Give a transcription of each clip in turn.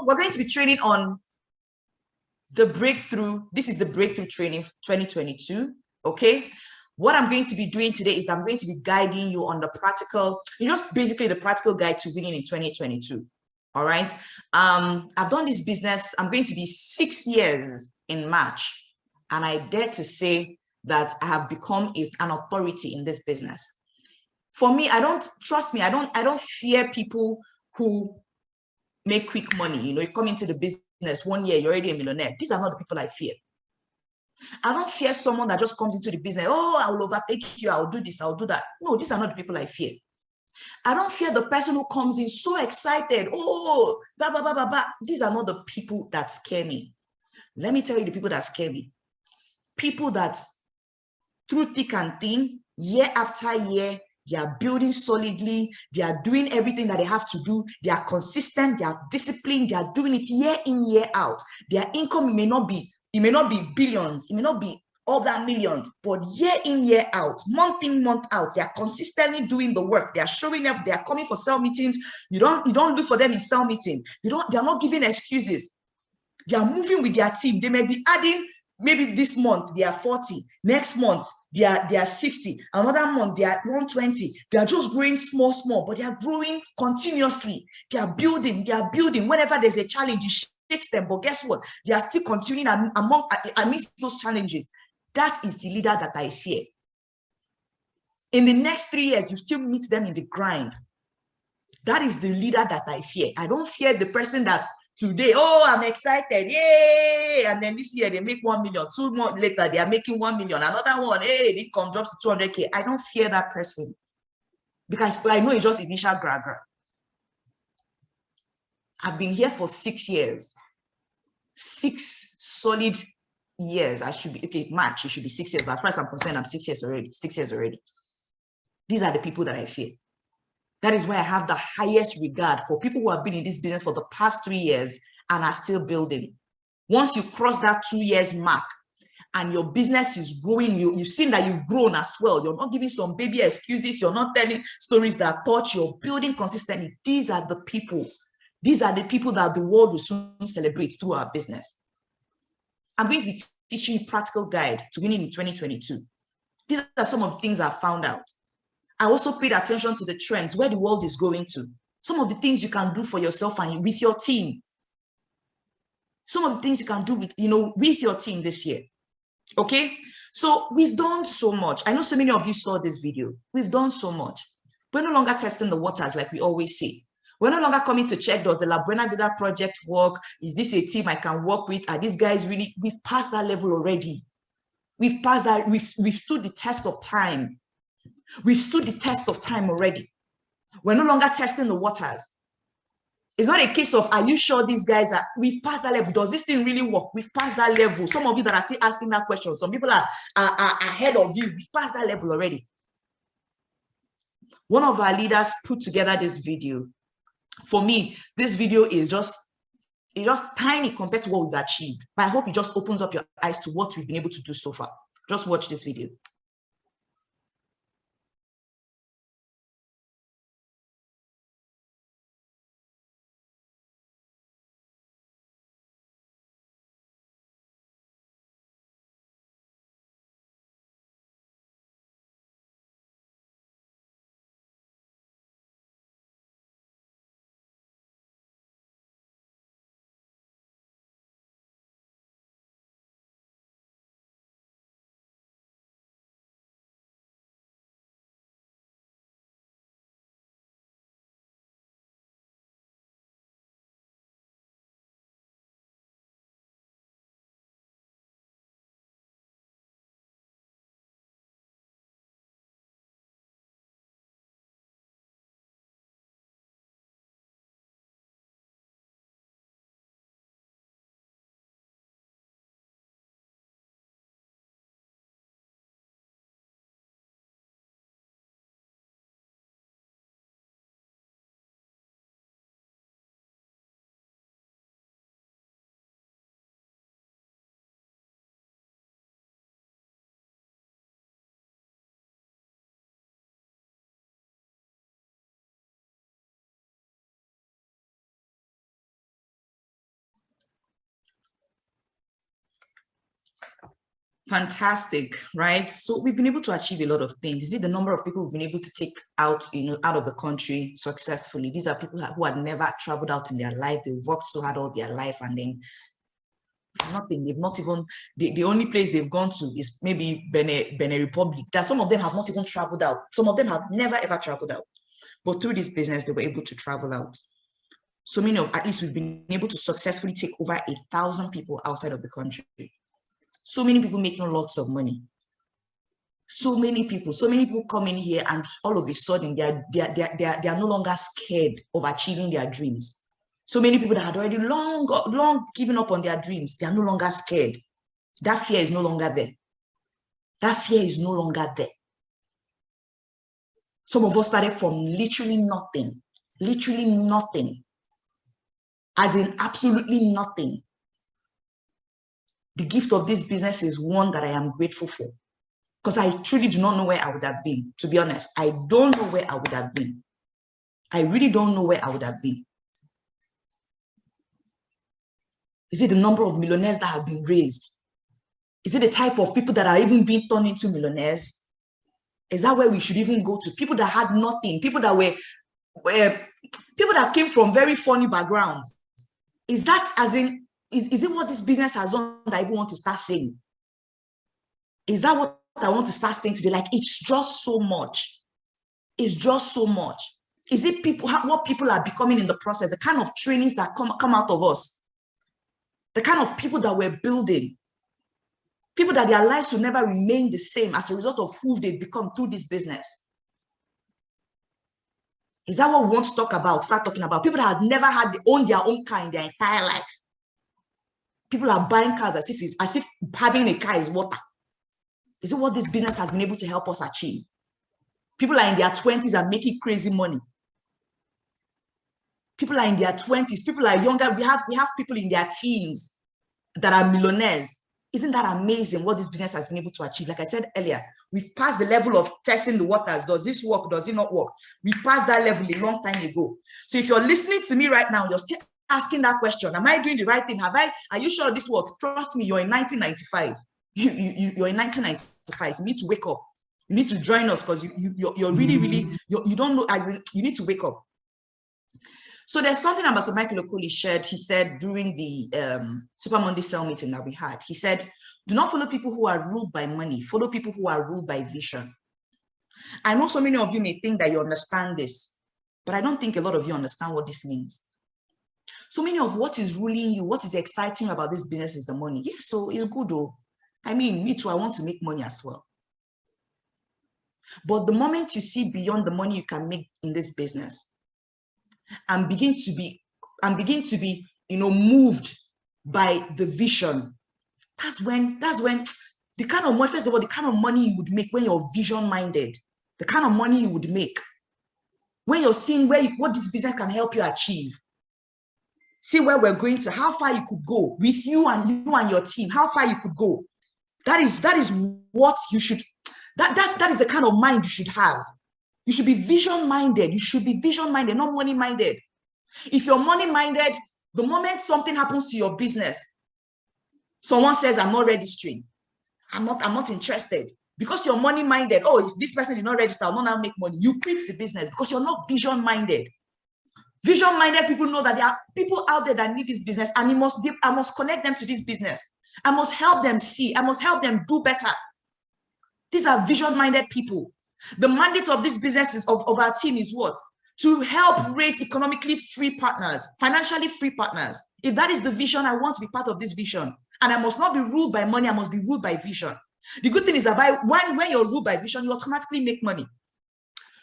we're going to be training on the breakthrough. This is the breakthrough training 2022. Okay. What I'm going to be doing today is I'm going to be guiding you on the practical, just basically the practical guide to winning in 2022. All right. I've done this business. I'm going to be 6 years in March. And I dare to say that I have become an authority in this business. For me, I don't fear people who make quick money. You know, you come into the business 1 year, you're already a millionaire. These are not the people I fear. I don't fear someone that just comes into the business. Oh, I will overtake you. I'll do this. I'll do that. No, these are not the people I fear. I don't fear the person who comes in so excited. Oh, blah, blah, blah, blah, blah. These are not the people that scare me. Let me tell you the people that scare me. People that through thick and thin, year after year, they are building solidly. They are doing everything that they have to do. They are consistent. They are disciplined. They are doing it year in, year out. Their income may not be billions. It may not be all that millions, but year in, year out, month in, month out, they are consistently doing the work. They are showing up. They are coming for sell meetings. You don't look for them in sell meeting. They are not giving excuses. They are moving with their team. They may be adding, maybe this month they are 40. Next month they are 60. Another month they are 120. They are just growing small, but they are growing continuously. They are building. Whenever there's a challenge, it shakes them. But guess what? They are still continuing amidst those challenges. That is the leader that I fear. In the next 3 years, you still meet them in the grind. That is the leader that I fear. I don't fear the person that today, oh, I'm excited, yay! And then this year they make 1 million. 2 months later, they are making 1 million. Another one, hey, the income drops to 200K. I don't fear that person because I know it's just initial grab. I've been here for 6 years. 6 solid years. I should be, okay, March, it should be 6 years. But as far as I'm concerned, I'm 6 years already. 6 years already. These are the people that I fear. That is why I have the highest regard for people who have been in this business for the past 3 years and are still building. Once you cross that 2 years mark and your business is growing, you've seen that you've grown as well. You're not giving some baby excuses. You're not telling stories that touch. You're building consistently. These are the people. These are the people that the world will soon celebrate through our business. I'm going to be teaching you practical guide to winning in 2022. These are some of the things I've found out. I also paid attention to the trends, where the world is going to. Some of the things you can do for yourself and with your team. Some of the things you can do with your team this year. Okay? So we've done so much. I know so many of you saw this video. We've done so much. We're no longer testing the waters like we always say. We're no longer coming to check, does the La Buena Vida project work? Is this a team I can work with? Are these guys really? We've passed that level already. We've passed that. We've stood the test of time. We've stood the test of time already. We're no longer testing the waters. It's not a case of, are you sure these guys are, we've passed that level. Does this thing really work? We've passed that level. Some of you that are still asking that question, some people are ahead of you. We've passed that level already. One of our leaders put together this video. For me, this video is just tiny compared to what we've achieved. But I hope it just opens up your eyes to what we've been able to do so far. Just watch this video. Fantastic, right? So we've been able to achieve a lot of things. Is it the number of people who've been able to take out, out of the country successfully? These are people who had never traveled out in their life. They worked so hard all their life, and then nothing. They've not even, the only place they've gone to is maybe Benin Republic. That some of them have not even traveled out. Some of them have never ever traveled out. But through this business, they were able to travel out. So many of, at least we've been able to successfully take over 1,000 people outside of the country. So many people making lots of money. So many people come in here, and all of a sudden they are no longer scared of achieving their dreams. So many people that had already long given up on their dreams, they are no longer scared. That fear is no longer there. That fear is no longer there. Some of us started from literally nothing, as in absolutely nothing. The gift of this business is one that I am grateful for, because I truly do not know where I would have been. To be honest, I don't know where I would have been. I really don't know where I would have been. Is it the number of millionaires that have been raised? Is it the type of people that are even being turned into millionaires? Is that where we should even go to? People that had nothing, people that were people that came from very funny backgrounds. Is that as in, is it what this business has done that I even want to start saying? Is that what I want to start saying today? Like, it's just so much. It's just so much. Is it people, what people are becoming in the process, the kind of trainings that come out of us, the kind of people that we're building, people that their lives will never remain the same as a result of who they've become through this business? Is that what we want to talk about? Start talking about people that have never had owned their own car in their entire life. People are buying cars as if having a car is water. Is it what this business has been able to help us achieve? People are in their 20s and making crazy money. People are in their 20s. People are younger. We have people in their teens that are millionaires. Isn't that amazing what this business has been able to achieve? Like I said earlier, we've passed the level of testing the waters. Does this work? Does it not work? We've passed that level a long time ago. So if you're listening to me right now, you're still asking that question. Am I doing the right thing? Are you sure this works? Trust me, you're in 1995. You're in 1995. You need to wake up. You need to join us, because you're really, you don't know, as in, you need to wake up. So there's something Ambassador Michael Okoli shared. He said during the Super Monday Cell meeting that we had, he said, do not follow people who are ruled by money. Follow people who are ruled by vision. I know so many of you may think that you understand this, but I don't think a lot of you understand what this means. So many of what is ruling you, what is exciting about this business is the money. Yeah, so it's good though. I mean, me too, I want to make money as well. But the moment you see beyond the money you can make in this business, and begin to be, moved by the vision, that's when the kind of money, first of all, the kind of money you would make when you're vision minded, the kind of money you would make when you're seeing what this business can help you achieve. See where we're going to, how far you could go with you and your team, how far you could go. That is what you should, that is the kind of mind you should have. You should be vision-minded. You should be vision-minded, not money-minded. If you're money-minded, the moment something happens to your business, someone says, I'm not registering. I'm not interested. Because you're money-minded. Oh, if this person did not register, I'll not now make money. You quit the business because you're not vision-minded. Vision-minded people know that there are people out there that need this business, and I must connect them to this business. I must help them see. I must help them do better. These are vision-minded people. The mandate of this business of our team is what? To help raise economically free partners, financially free partners. If that is the vision, I want to be part of this vision. And I must not be ruled by money, I must be ruled by vision. The good thing is that when you're ruled by vision, you automatically make money.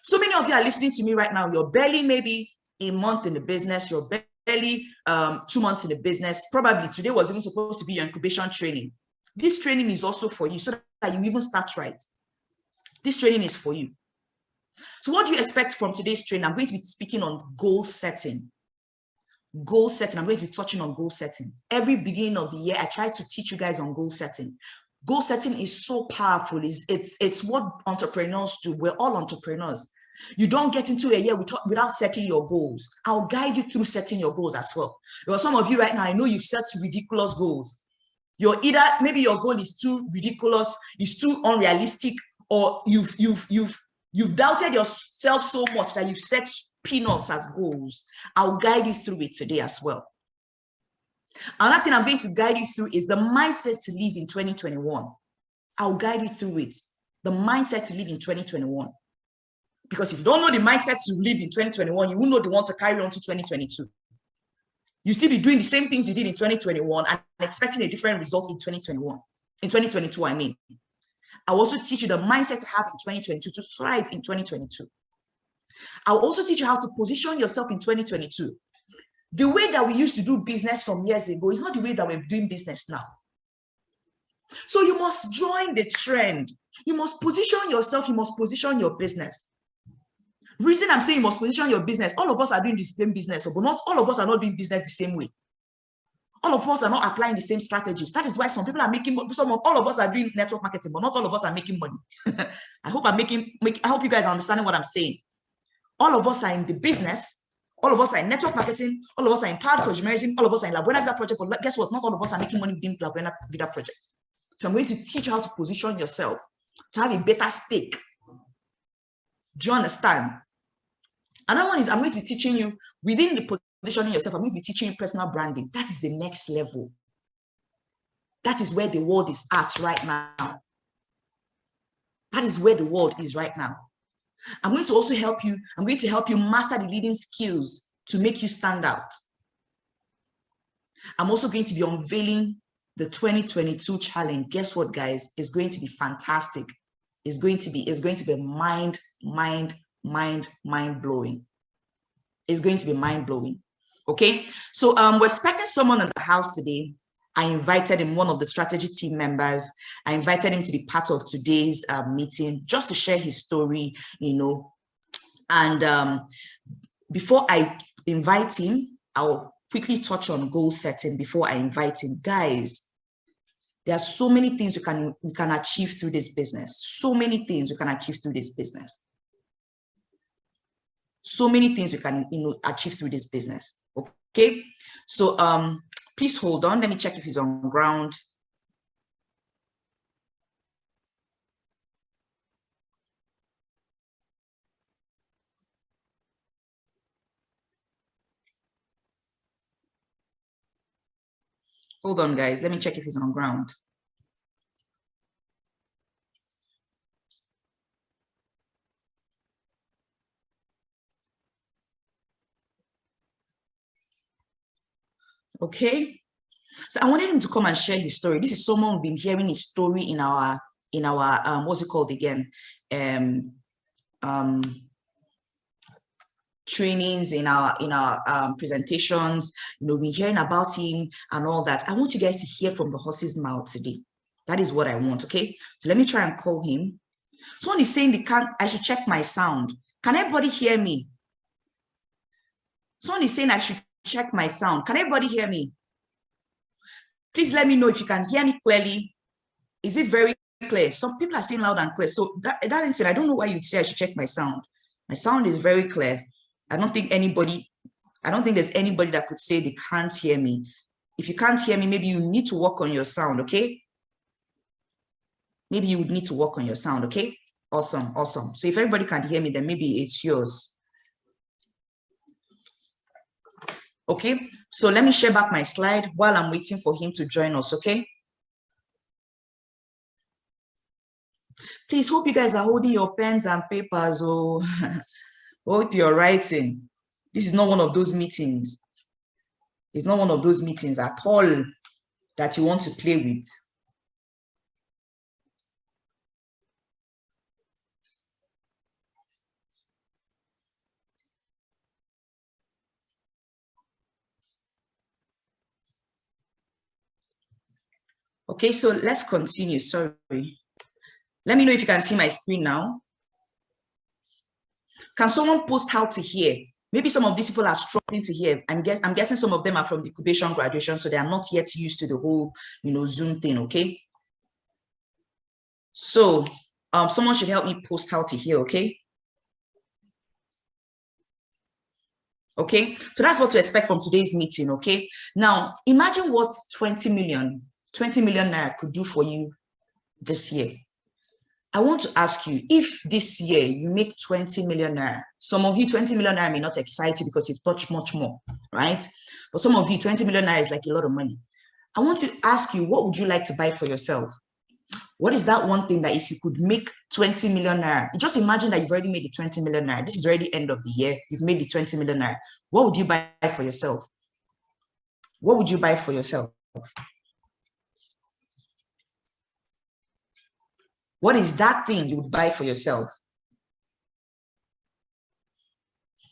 So many of you are listening to me right now. You're barely maybe a month in the business. You're barely 2 months in the business. Probably today was even supposed to be your incubation training. This training is also for you so that you even start right. This training is for you. So what do you expect from today's training? I'm going to be speaking on goal setting. Goal setting. I'm going to be touching on goal setting. Every beginning of the year, I try to teach you guys on goal setting. Goal setting is so powerful. It's what entrepreneurs do. We're all entrepreneurs. You don't get into a year without setting your goals. I'll guide you through setting your goals as well. There are some of you right now, I know you've set ridiculous goals. maybe your goal is too ridiculous, is too unrealistic, or you've doubted yourself so much that you've set peanuts as goals. I'll guide you through it today as well. Another thing I'm going to guide you through is the mindset to live in 2021. I'll guide you through it. The mindset to live in 2021. Because if you don't know the mindset to live in 2021, you won't know the one to carry on to 2022. You still be doing the same things you did in 2021 and expecting a different result in 2021. In 2022, I mean. I'll also teach you the mindset to have in 2022 to thrive in 2022. I'll also teach you how to position yourself in 2022. The way that we used to do business some years ago is not the way that we're doing business now. So you must join the trend. You must position yourself. You must position your business. Reason I'm saying you must position your business. All of us are doing the same business, but not all of us are not doing business the same way. All of us are not applying the same strategies. That is why some people are making, all of us are doing network marketing, but not all of us are making money. I hope I hope you guys are understanding what I'm saying. All of us are in the business. All of us are in network marketing. All of us are in powered consumerism. All of us are in La Buena Vida project. But guess what? Not all of us are making money within La Buena Vida project. So I'm going to teach you how to position yourself to have a better stake. Do you understand? Another one is I'm going to be teaching you within the positioning yourself. I'm going to be teaching you personal branding. That is the next level. That is where the world is at right now. That is where the world is right now. I'm going to also help you. I'm going to help you master the leading skills to make you stand out. I'm also going to be unveiling the 2022 challenge. Guess what, guys? It's going to be fantastic. It's going to be mind-blowing. It's going to be mind-blowing. Okay, so we're expecting someone in the house today. I invited him, one of the strategy team members. I invited him to be part of today's meeting, just to share his story, you know. And before I invite him, I'll quickly touch on goal setting before I invite him. Guys, there are so many things we can achieve through this business. So many things we can achieve through this business. So many things we can, achieve through this business. Okay, so please hold on. Let me check if he's on ground. Hold on, guys. Let me check if he's on ground. Okay. So I wanted him to come and share his story. This is someone who's been hearing his story in our what's it called again? Trainings, in our presentations, we're hearing about him and all that. I want you guys to hear from the horse's mouth today. That is what I want. Okay, so let me try and call him. Someone is saying I should check my sound. Can everybody hear me? Someone is saying I should check my sound. Can everybody hear me? Please let me know if you can hear me clearly. Is it very clear? Some people are saying loud and clear. So that instead, I don't know why you'd say I should check my sound. My sound is very clear. I don't think there's anybody that could say they can't hear me. If you can't hear me, maybe you need to work on your sound, okay? Maybe you would need to work on your sound, okay? Awesome, awesome. So if everybody can hear me, then maybe it's yours. Okay, so let me share back my slide while I'm waiting for him to join us, okay? Please, hope you guys are holding your pens and papers. Oh, hope you're writing. This is not one of those meetings. It's not one of those meetings at all that you want to play with. Okay, so let's continue. Sorry. Let me know if you can see my screen now. Can someone post how to hear? Maybe some of these people are struggling to hear. I'm guessing some of them are from the incubation graduation, so they are not yet used to the whole, Zoom thing, okay? So someone should help me post how to hear, okay? Okay, so that's what to expect from today's meeting, okay? Now, imagine what 20 million 20 million naira could do for you this year. I want to ask you, if this year you make 20 million naira, some of you 20 million naira may not excite you because you've touched much more, right? But some of you 20 million naira is like a lot of money. I want to ask you, what would you like to buy for yourself? What is that one thing that if you could make 20 million naira, just imagine that you've already made the 20 million naira. This is already end of the year. You've made the 20 million naira. What would you buy for yourself? What would you buy for yourself? What is that thing you would buy for yourself?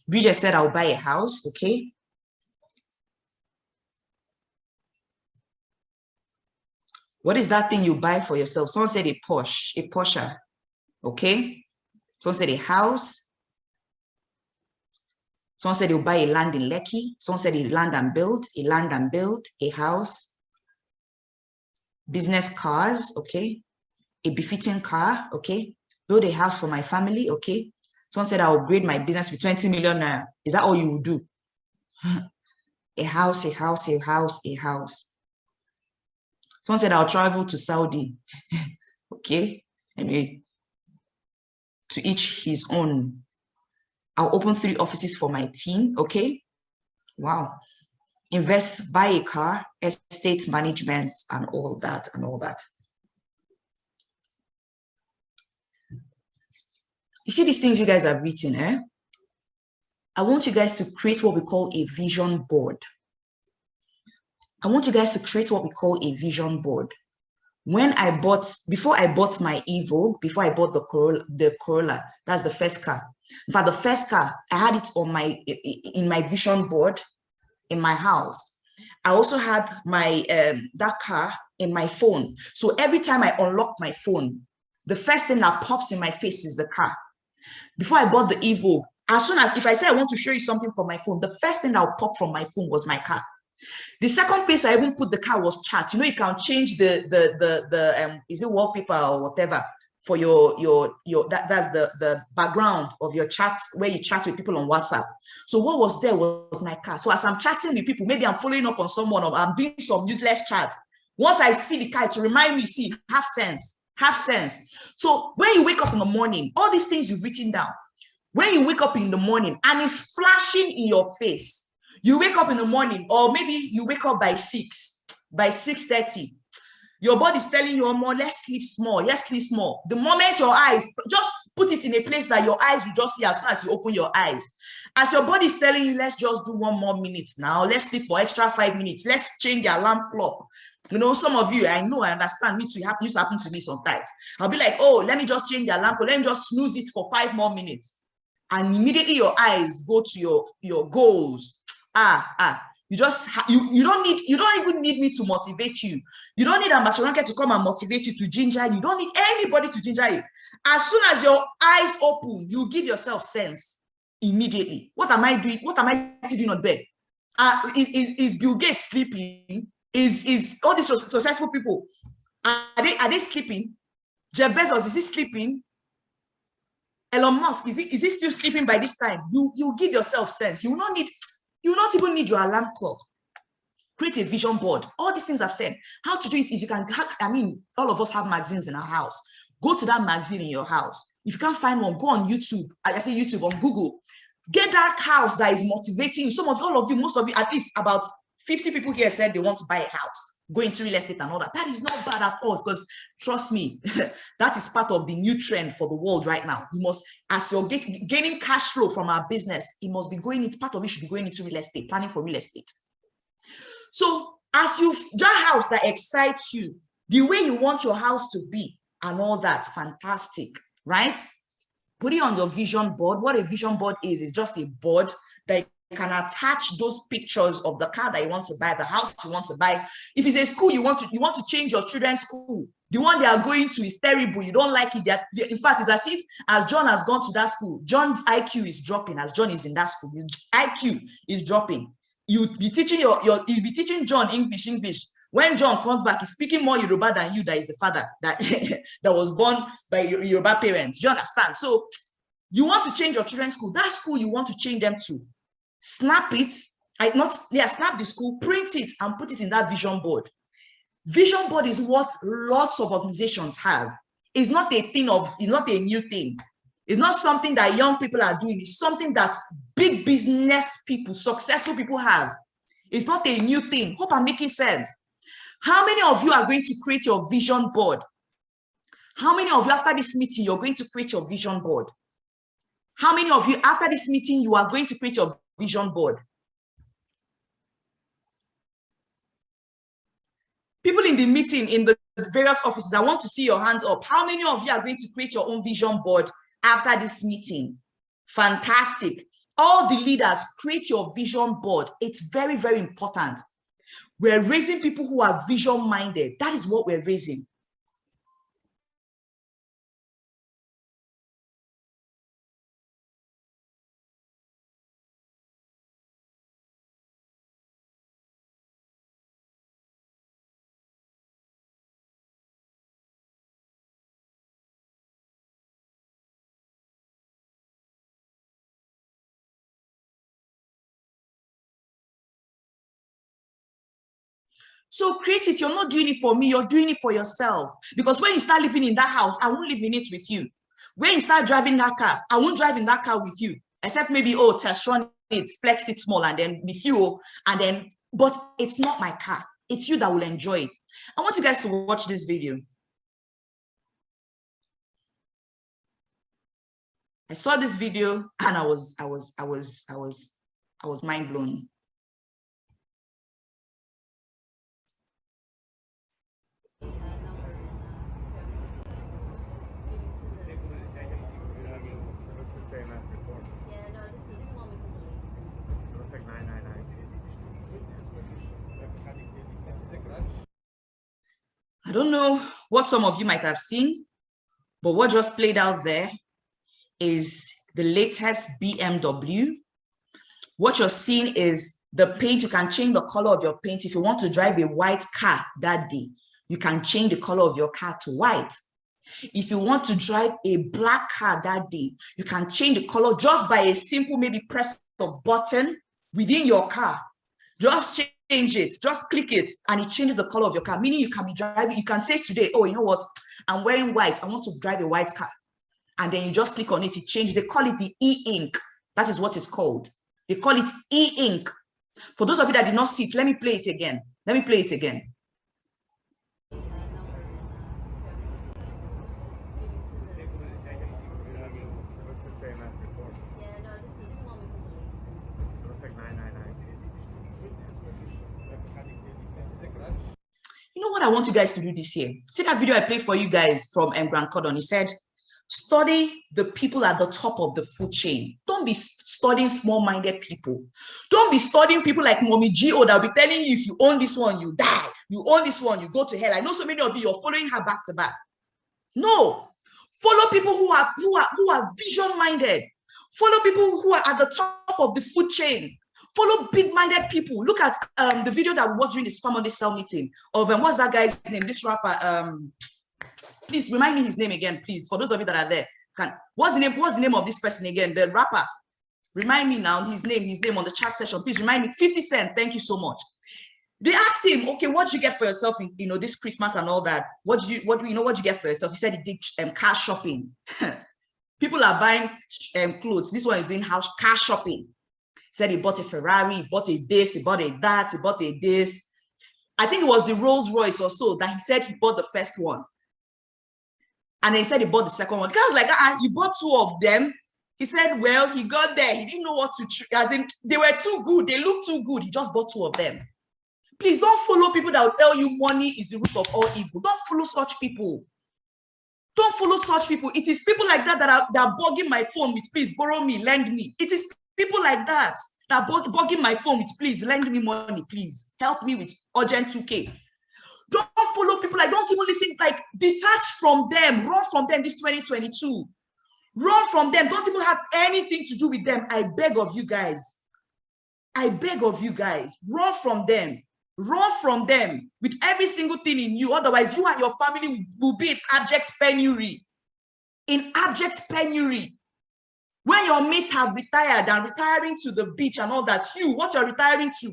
Bridget said, I'll buy a house, okay? What is that thing you buy for yourself? Someone said a Porsche, okay? Someone said a house. Someone said they'll buy a land in Lekki. Someone said a land and build, a house. Business cars, okay? A befitting car, okay? Build a house for my family, okay? Someone said I'll upgrade my business with 20 million naira. Is that all you will do? A house, a house, a house, a house. Someone said I'll travel to Saudi. Okay, anyway, to each his own. I'll open 3 offices for my team, okay? Wow. Invest, buy a car, estate management, and all that, and all that. You see these things you guys have written, eh? I want you guys to create what we call a vision board. I want you guys to create what we call a vision board. Before I bought my Evoque, before I bought the Corolla, that's the first car. In fact, the first car, I had it in my vision board in my house. I also had my that car in my phone. So every time I unlock my phone, the first thing that pops in my face is the car. Before I bought the Evoque, as soon as if I say I want to show you something from my phone, the first thing that will pop from my phone was my car. The second place I even put the car was chat. You know, you can change the is it wallpaper or whatever for that's the background of your chat where you chat with people on WhatsApp. So what was there was my car. So as I'm chatting with people, maybe I'm following up on someone or I'm doing some useless chat. Once I see the car to remind me, see, have sense. So when you wake up in the morning, all these things you've written down, when you wake up in the morning and it's flashing in your face, you wake up in the morning, or maybe you wake up by 6:30. Your body's telling you, oh, more, let's sleep small. The moment your eyes, just put it in a place that your eyes will just see as soon as you open your eyes. As your body's telling you, let's just do 1 more minute now. Let's sleep for extra 5 minutes. Let's change the alarm clock. You know, some of you, I know, I understand, me too, used to happen to me sometimes. I'll be like, oh, let me just change the alarm clock. Let me just snooze it for 5 more minutes. And immediately your eyes go to your goals. You don't even need me to motivate you. You don't need Ambassador to come and motivate you, to ginger you. You don't need anybody to ginger you. As soon as your eyes open, you give yourself sense immediately. What am I doing? What am I doing on bed? Is Bill Gates sleeping? Is all these successful people, are they sleeping? Jeff Bezos, is he sleeping? Elon Musk, is he still sleeping by this time? You give yourself sense. You will not even need your alarm clock. Create a vision board. All these things I've said. How to do it is you can, all of us have magazines in our house. Go to that magazine in your house. If you can't find one, go on YouTube. I say YouTube, on Google. Get that house that is motivating you. All of you, most of you, at least about 50 people here said they want to buy a house, go into real estate and all that. That is not bad at all, because trust me, that is part of the new trend for the world right now. You must, as you're gaining cash flow from our business, it must be going into, part of it should be going into real estate, planning for real estate. So as you, that house that excites you, the way you want your house to be and all that, fantastic, right? Put it on your vision board. What a vision board is just a board that you can attach those pictures of the car that you want to buy, the house you want to buy. If it's a school you want to change your children's school, the one they are going to is terrible, you don't like it. In fact, it's as if as John has gone to that school, John's IQ is dropping. As John is in that school, his IQ is dropping. You'll be teaching you'll be teaching John English. When John comes back, he's speaking more Yoruba than you, that is the father that that was born by your Yoruba parents. Do you understand? So you want to change your children's school. That school you want to change them to, snap it. Snap the school, print it, and put it in that vision board. Vision board is what lots of organizations have. It's not a thing of, it's not a new thing. It's not something that young people are doing. It's something that big business people, successful people have. It's not a new thing. Hope I'm making sense. How many of you are going to create your vision board? How many of you after this meeting, you're going to create your vision board? How many of you after this meeting, you are going to create your vision board? People in the meeting, in the various offices, I want to see your hand up. How many of you are going to create your own vision board after this meeting? Fantastic. All the leaders, create your vision board. It's very, very important. We're raising people who are vision-minded. That is what we're raising. So create it. You're not doing it for me. You're doing it for yourself. Because when you start living in that house, I won't live in it with you. When you start driving that car, I won't drive in that car with you. Except maybe, oh, test run it, flex it small, and then with you, and then, but it's not my car. It's you that will enjoy it. I want you guys to watch this video. I saw this video and I was mind blown. I don't know what some of you might have seen, but what just played out there is the latest BMW. What you're seeing is the paint. You can change the color of your paint. If you want to drive a white car that day, you can change the color of your car to white. If you want to drive a black car that day, you can change the color just by a simple maybe press of button within your car. Just change it, just click it, and it changes the color of your car, meaning you can be driving, you can say today, oh, you know what, I'm wearing white, I want to drive a white car. And then you just click on it, it changes. They call it the e-ink. That is what it's called. They call it e-ink. For those of you that did not see it, let me play it again. Let me play it again. You know what I want you guys to do this year? See that video I played for you guys from Grant Cardone. He said, study the people at the top of the food chain. Don't be studying small-minded people. Don't be studying people like Mommy G.O. that will be telling you if you own this one, you die. You own this one, you go to hell. I know so many of you, you're following her back to back. No. Follow people who are vision-minded. Follow people who are at the top of the food chain. Follow big-minded people. Look at the video that we watched during the Spam on this cell meeting of what's that guy's name? This rapper. Please remind me his name again, please. For those of you that are there, what's the name of this person again? The rapper. Remind me now his name on the chat session. Please remind me. 50 Cent. Thank you so much. They asked him, okay, what did you get for yourself in this Christmas and all that? What did you get for yourself? He said he did car shopping. People are buying clothes. This one is doing car shopping. He said he bought a Ferrari, he bought a this, he bought a that, he bought a this. I think it was the Rolls Royce or so that he said he bought the first one. And then he said he bought the second one. The guy was like, you bought two of them. He said, well, he got there. He didn't know what to, as in, they were too good. They looked too good. He just bought two of them. Please don't follow people that will tell you money is the root of all evil. Don't follow such people. Don't follow such people. It is people like that that are bugging my phone with, please borrow me, lend me. It is people like that that are bugging my phone with, please lend me money, please help me with urgent 2K. Don't follow people, like, don't even listen, like, detach from them, run from them this 2022. Run from them, don't even have anything to do with them. I beg of you guys. I beg of you guys, run from them. Run from them with every single thing in you. Otherwise, you and your family will be in abject penury. In abject penury. When your mates have retired and retiring to the beach and all that, what you're retiring to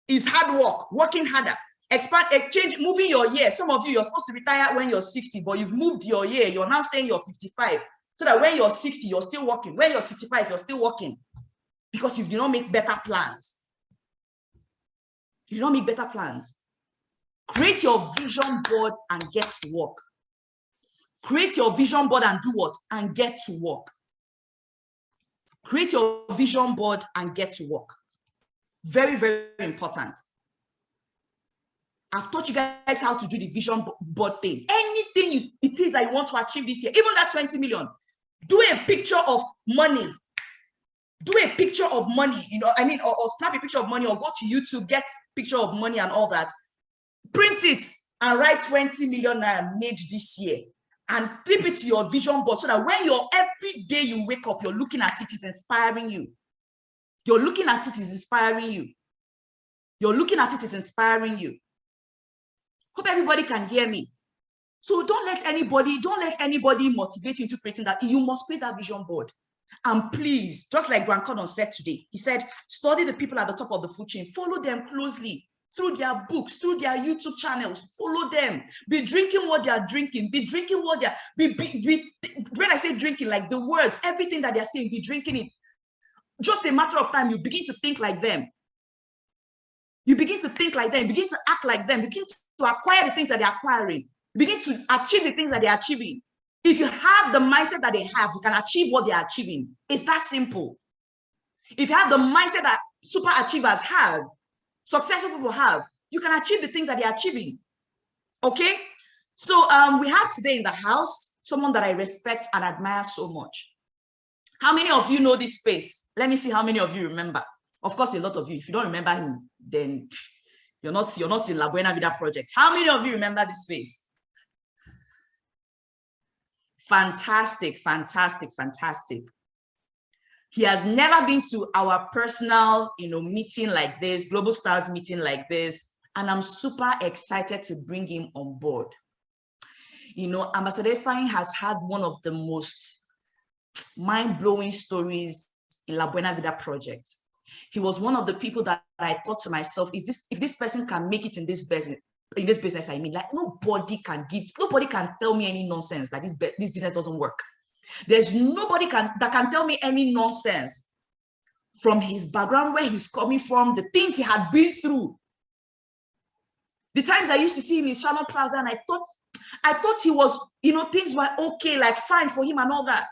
is hard work, working harder. exchange, moving your year. Some of you, you're supposed to retire when you're 60, but you've moved your year. You're now saying you're 55. So that when you're 60, you're still working. When you're 65, you're still working. Because you did not make better plans. You did not make better plans. Create your vision board and get to work. Create your vision board and do what? And get to work. Create your vision board and get to work. Very, very important. I've taught you guys how to do the vision board thing. Anything it is that you want to achieve this year, even that 20 million, do a picture of money. Do a picture of money, or snap a picture of money, or go to YouTube, get picture of money and all that. Print it and write 20 million naira made this year and clip it to your vision board so that when every day you wake up, you're looking at it, it's inspiring you. You're looking at it, it's inspiring you. You're looking at it, it's inspiring you. Hope everybody can hear me. So don't let anybody motivate you into creating that. You must create that vision board. And please, just like Grant Cardone said today, he said, study the people at the top of the food chain. Follow them closely through their books, through their YouTube channels. Follow them. Be drinking what they are drinking. Be drinking what they are. When I say drinking, like the words, everything that they are saying, be drinking it. Just a matter of time, you begin to think like them. You begin to think like them. You begin to act like them. You begin to acquire the things that they're acquiring. You begin to achieve the things that they're achieving. If you have the mindset that they have, you can achieve what they're achieving. It's that simple. If you have the mindset that super achievers have, successful people have, you can achieve the things that they're achieving. Okay? So we have today in the house someone that I respect and admire so much. How many of you know this face? Let me see how many of you remember. Of course, a lot of you. If you don't remember him, then you're not in La Buena Vida project. How many of you remember this face? Fantastic, fantastic, fantastic. He has never been to our personal, meeting like this, Global Stars meeting like this, and I'm super excited to bring him on board. Ambassador Ifani has had one of the most mind-blowing stories in La Buena Vida project. He was one of the people that I thought to myself, if this person can make it in this business, I mean, like nobody can tell me any nonsense that this business doesn't work. There's nobody that can tell me any nonsense from his background, where he's coming from, the things he had been through. The times I used to see him in Shalom Plaza, and I thought he was, things were okay, like fine for him and all that.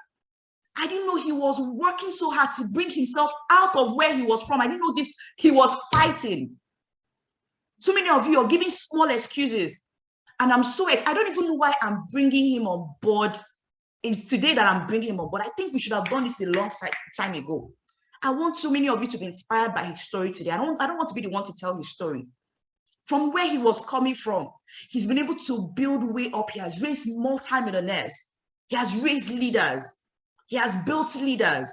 I didn't know he was working so hard to bring himself out of where he was from. I didn't know he was fighting. So many of you are giving small excuses. And I'm I don't even know why I'm bringing him on board. It's today that I'm bringing him on board. I think we should have done this a long time ago. I want so many of you to be inspired by his story today. I don't want to be the one to tell his story. From where he was coming from, he's been able to build way up. He has raised multi-millionaires. He has raised leaders. He has built leaders.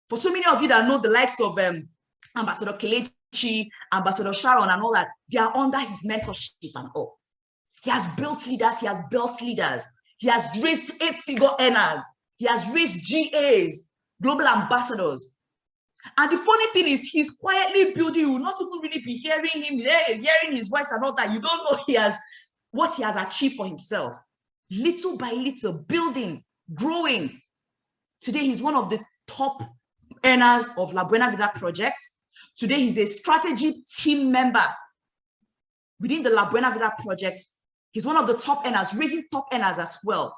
For so many of you that know the likes of Ambassador Kelechi, Ambassador Sharon and all that, they are under his mentorship and all. He has built leaders. He has built leaders. He has raised 8-figure earners. He has raised GAs, global ambassadors. And the funny thing is, he's quietly building. You will not even really be hearing him, hearing his voice and all that. You don't know what he has achieved for himself. Little by little, building, growing. Today, he's one of the top earners of La Buena Vida project. Today, he's a strategy team member within the La Buena Vida project. He's one of the top earners, raising top earners as well.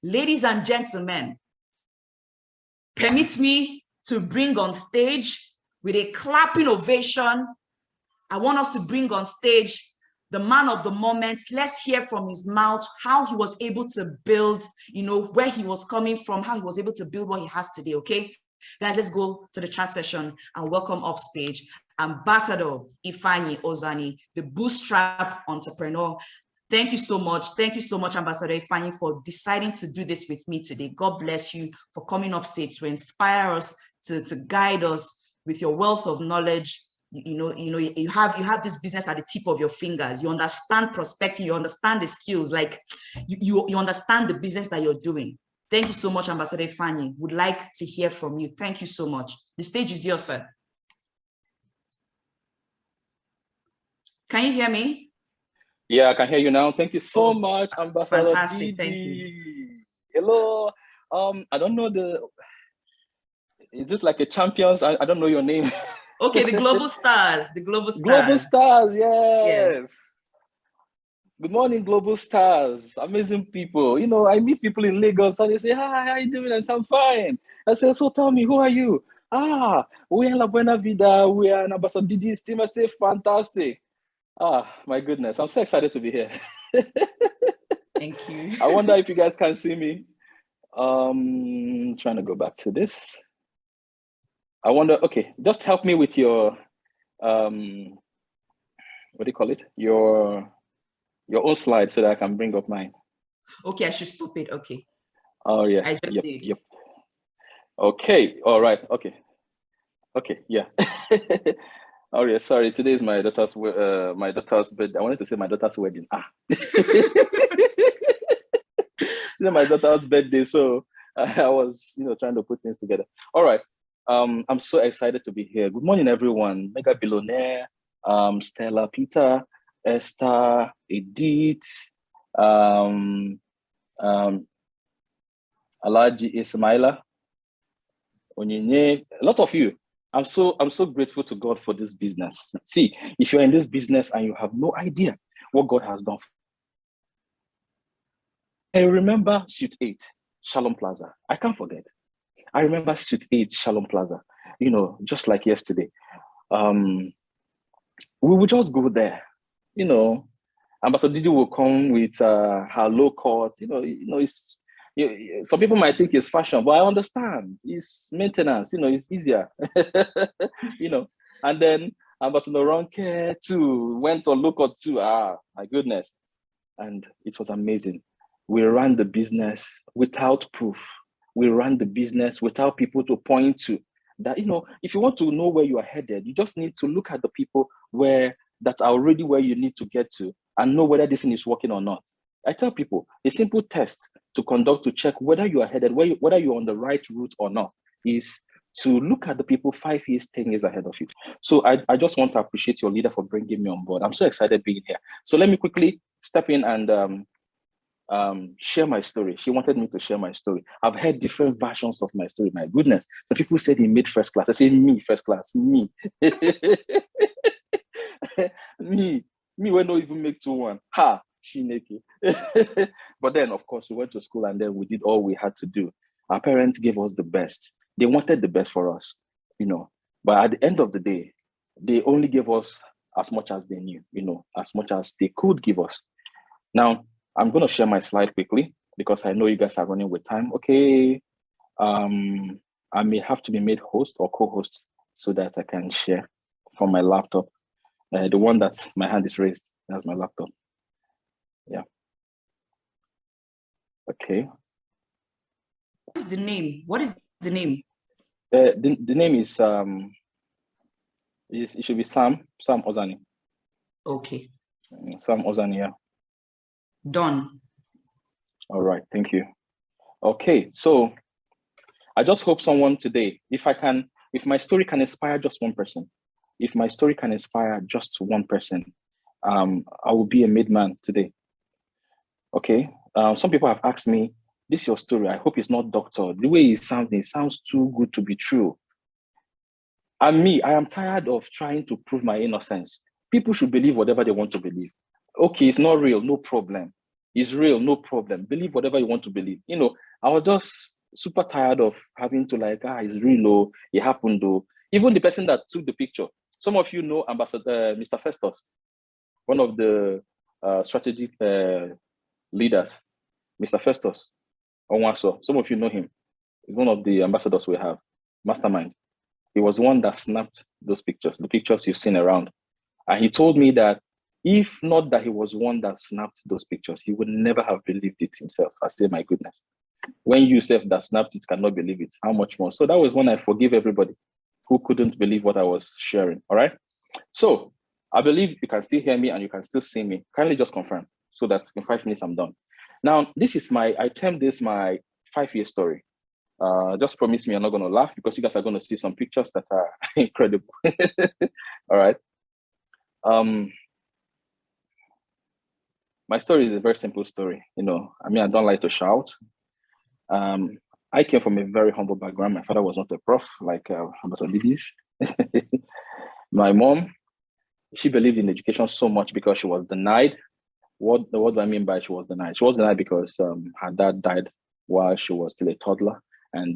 Ladies and gentlemen, permit me to bring on stage with a clapping ovation. I want us to bring on stage the man of the moment. Let's hear from his mouth how he was able to build, where he was coming from, how he was able to build what he has today, okay? Guys, let's go to the chat session and welcome up stage Ambassador Ifani Ozani, the bootstrap entrepreneur. Thank you so much. Thank you so much, Ambassador Ifani, for deciding to do this with me today. God bless you for coming up stage to inspire us, to guide us with your wealth of knowledge. You have this business at the tip of your fingers. You understand prospecting. You understand the skills. Like you understand the business that you're doing. Thank you so much, Ambassador Ifani. Would like to hear from you. Thank you so much. The stage is yours, sir. Can you hear me? Yeah, I can hear you now. Thank you so much, Ambassador Fantastic. Thank you. Didi. Hello. I don't know is this like a champions? I don't know your name. Okay, the global stars. The global stars. Global stars, yes. Yes. Good morning, global stars. Amazing people. You know, I meet people in Lagos and they say, hi, how you doing? I say, I'm fine. I say, so tell me, who are you? We are La Buena Vida. We are an Ambassador Didi's team. I say, fantastic. My goodness. I'm so excited to be here. Thank you. I wonder if you guys can see me. Trying to go back to this. I wonder, okay, just help me with your, what do you call it? Your own slide so that I can bring up mine. Okay, I should stop it. Okay. Oh yeah. I just did. Yep. Okay. All right. Okay. Okay. Yeah. Oh yeah. Sorry. Today is my daughter's birthday. I wanted to say my daughter's wedding. Today my daughter's birthday, so I was, trying to put things together. All right. I'm so excited to be here. Good morning, everyone. Mega Billionaire, Stella, Peter, Esther, Edith, Alaji Ismaila, Onyinye, a lot of you. I'm so grateful to God for this business. See, if you're in this business and you have no idea what God has done. I remember Suite 8, Shalom Plaza. I can't forget. I remember Suite 8, Shalom Plaza. Just like yesterday. We would just go there. Ambassador Didi will come with her low cut. It's some people might think it's fashion, but I understand. It's maintenance. It's easier. And then Ambassador Ronke too went on low cut too. My goodness, and it was amazing. We ran the business without proof. We ran the business without people to point to. That if you want to know where you are headed, you just need to look at the people that are already where you need to get to and know whether this thing is working or not. I tell people a simple test to conduct to check whether you are headed, whether you're on the right route or not, is to look at the people 5 years, 10 years ahead of you. So I just want to appreciate your leader for bringing me on board. I'm so excited being here. So let me quickly step in and share my story. She wanted me to share my story. I've heard different versions of my story. My goodness. Some people said he made first class. I say me, first class, me. me when not even make 2-1. Shineki. But then, of course, we went to school and then we did all we had to do. Our parents gave us the best. They wanted the best for us, But at the end of the day, they only gave us as much as they knew, as much as they could give us. Now, I'm going to share my slide quickly because I know you guys are running with time. Okay. I may have to be made host or co-host so that I can share from my laptop. The one that's my hand is raised. That's my laptop. Yeah. Okay. What is the name? What is the name? The name is it should be Sam Ozani. Okay. Sam Ozani, yeah. Done. All right, thank you. Okay, so I just hope someone today, if my story can inspire just one person, if my story can inspire just one person, I will be a made man today. Okay. Some people have asked me, this is your story. I hope it's not doctored. The way it sounds too good to be true. And me, I am tired of trying to prove my innocence. People should believe whatever they want to believe. Okay, it's not real, no problem. It's real, no problem. Believe whatever you want to believe. I was just super tired of having to it's real, oh, it happened, though. Even the person that took the picture. Some of you know Ambassador Mr. Festus, one of the strategic leaders, Mr. Festus Onwaso. Some of you know him. He's one of the ambassadors we have, Mastermind. He was the one that snapped those pictures, the pictures you've seen around. And he told me that if not that he was one that snapped those pictures, he would never have believed it himself. I say, my goodness. When you self that snapped it cannot believe it, how much more? So that was when I forgive everybody who couldn't believe what I was sharing. All right. So I believe you can still hear me and you can still see me. Kindly just confirm so that in 5 minutes I'm done. Now, I termed this my 5-year story. Just promise me you're not going to laugh because you guys are going to see some pictures that are incredible. All right. My story is a very simple story. I mean, I don't like to shout. Um, I came from a very humble background. My father was not a prof like Ambassador Lidis. My mom, she believed in education so much because she was denied. What do I mean by she was denied? She was denied because her dad died while she was still a toddler, and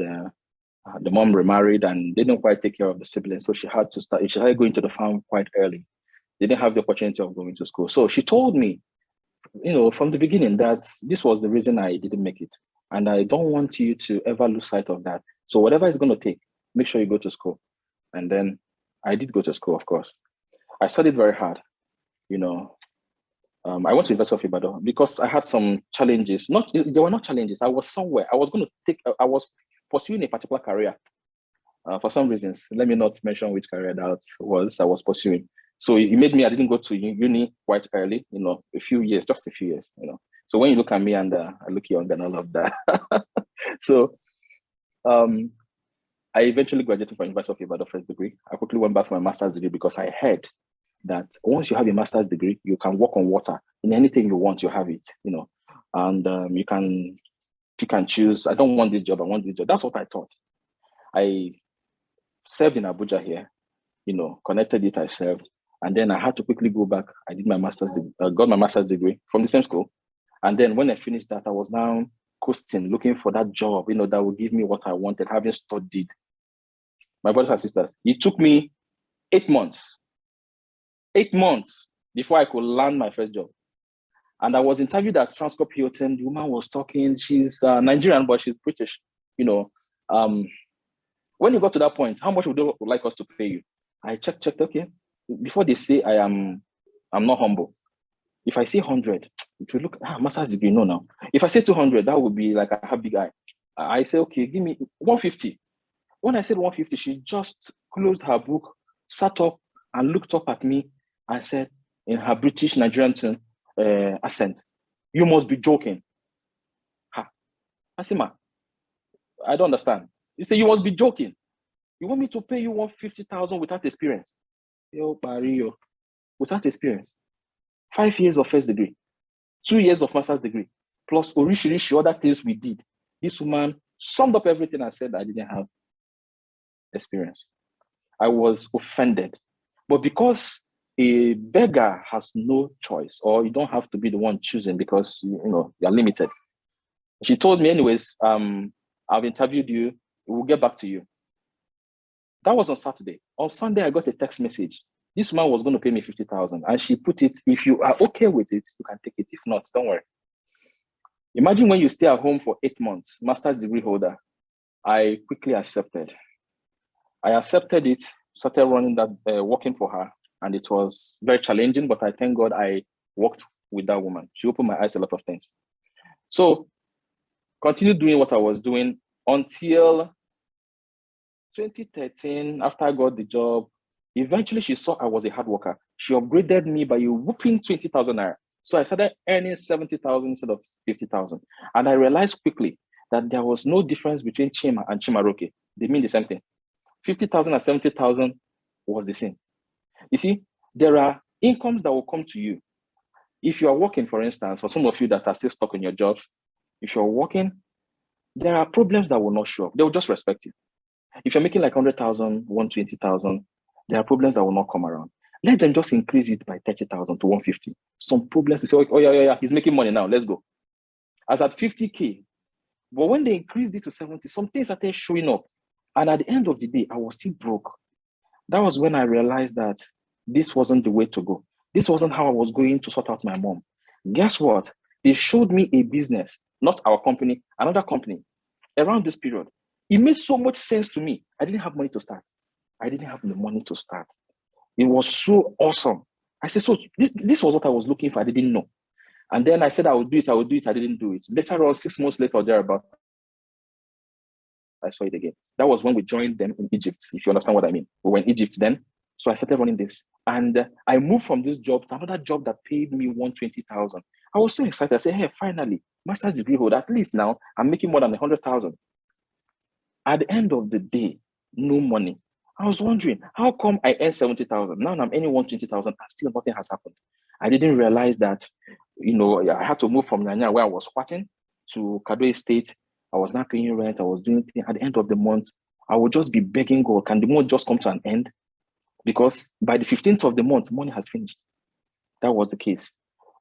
the mom remarried and they didn't quite take care of the siblings, so she had to start. She started going to the farm quite early. They didn't have the opportunity of going to school, so she told me, from the beginning, that this was the reason I didn't make it, and I don't want you to ever lose sight of that. So whatever it's going to take, make sure you go to school. And then I did go to school, of course. I studied very hard. You know, I went to University of Ibadan because I had some challenges. Not They were not challenges. I was somewhere. I was going to take. I was pursuing a particular career. For some reasons, let me not mention which career that was. I was pursuing. So it made me. I didn't go to uni quite early. A few years, just a few years. So when you look at me and I look young and all of that. So um, I eventually graduated from University of Ibadan first degree. I quickly went back for my master's degree because I heard that once you have a master's degree, you can walk on water. In anything you want, you have it, and you can pick and choose. I don't want this job, I want this job. That's what I thought. I served in Abuja here, connected it, I served. And then I had to quickly go back. I did my master's, got my master's degree from the same school. And then when I finished that, I was now coasting, looking for that job, that would give me what I wanted, having studied. My brothers and sisters, it took me 8 months 8 months before I could land my first job. And I was interviewed at Transcorp Hilton. The woman was talking. She's Nigerian, but she's British. When you got to that point, how much would they like us to pay you? I checked. Okay. Before they say I'm not humble. If I say 100, it will look master's degree. No, no. If I say 200, that would be like I have big eye. I say, okay, give me 150. When I said 150, she just closed her book, sat up, and looked up at me and said, in her British Nigerian accent, "You must be joking." Ha. I said, "Ma, I don't understand." You say, "You must be joking. You want me to pay you 150,000 without experience?" Yo, Mario, without experience. 5 years of first degree, 2 years of master's degree, plus orishirishi other things we did. This woman summed up everything and said I didn't have experience. I was offended. But because a beggar has no choice, or you don't have to be the one choosing because you're limited. She told me, anyways, I've interviewed you, we'll get back to you. That was on Saturday. On Sunday, I got a text message. This man was going to pay me 50,000. And she put it, if you are okay with it, you can take it. If not, don't worry. Imagine when you stay at home for 8 months, master's degree holder. I quickly accepted. I accepted it, started running that, working for her. And it was very challenging, but I thank God I worked with that woman. She opened my eyes a lot of things. So continued doing what I was doing until 2013, after I got the job. Eventually, she saw I was a hard worker. She upgraded me by a whooping 20,000 naira. So I started earning 70,000 instead of 50,000. And I realized quickly that there was no difference between Chima and Chimaroke. They mean the same thing. 50,000 and 70,000 was the same. You see, there are incomes that will come to you. If you are working, for instance, for some of you that are still stuck in your jobs, if you're working, there are problems that will not show up. They will just respect you. If you're making like 100,000, 120,000, there are problems that will not come around. Let them just increase it by 30,000 to 150. Some problems, we say, oh yeah, he's making money now, let's go. As at 50K. But when they increased it to 70, some things started showing up. And at the end of the day, I was still broke. That was when I realized that this wasn't the way to go. This wasn't how I was going to sort out my mom. Guess what? They showed me a business, not our company, another company, around this period. It made so much sense to me. I didn't have money to start. I didn't have the money to start. It was so awesome. I said, so this was what I was looking for. I didn't know. And then I said, I would do it. I didn't do it. Later on, 6 months later or thereabout, I saw it again. That was when we joined them in Egypt, if you understand what I mean. We were in Egypt then. So I started running this. And I moved from this job to another job that paid me 120,000. I was so excited. I said, hey, finally, master's degree holder. At least now I'm making more than 100,000. At the end of the day, no money. I was wondering, how come I earn 70,000? Now I'm earning 120,000 and still nothing has happened. I didn't realize that I had to move from Nanya, where I was squatting, to Kado Estate. I was not paying rent. I was doing things. At the end of the month, I would just be begging God, can the month just come to an end? Because by the 15th of the month, money has finished. That was the case.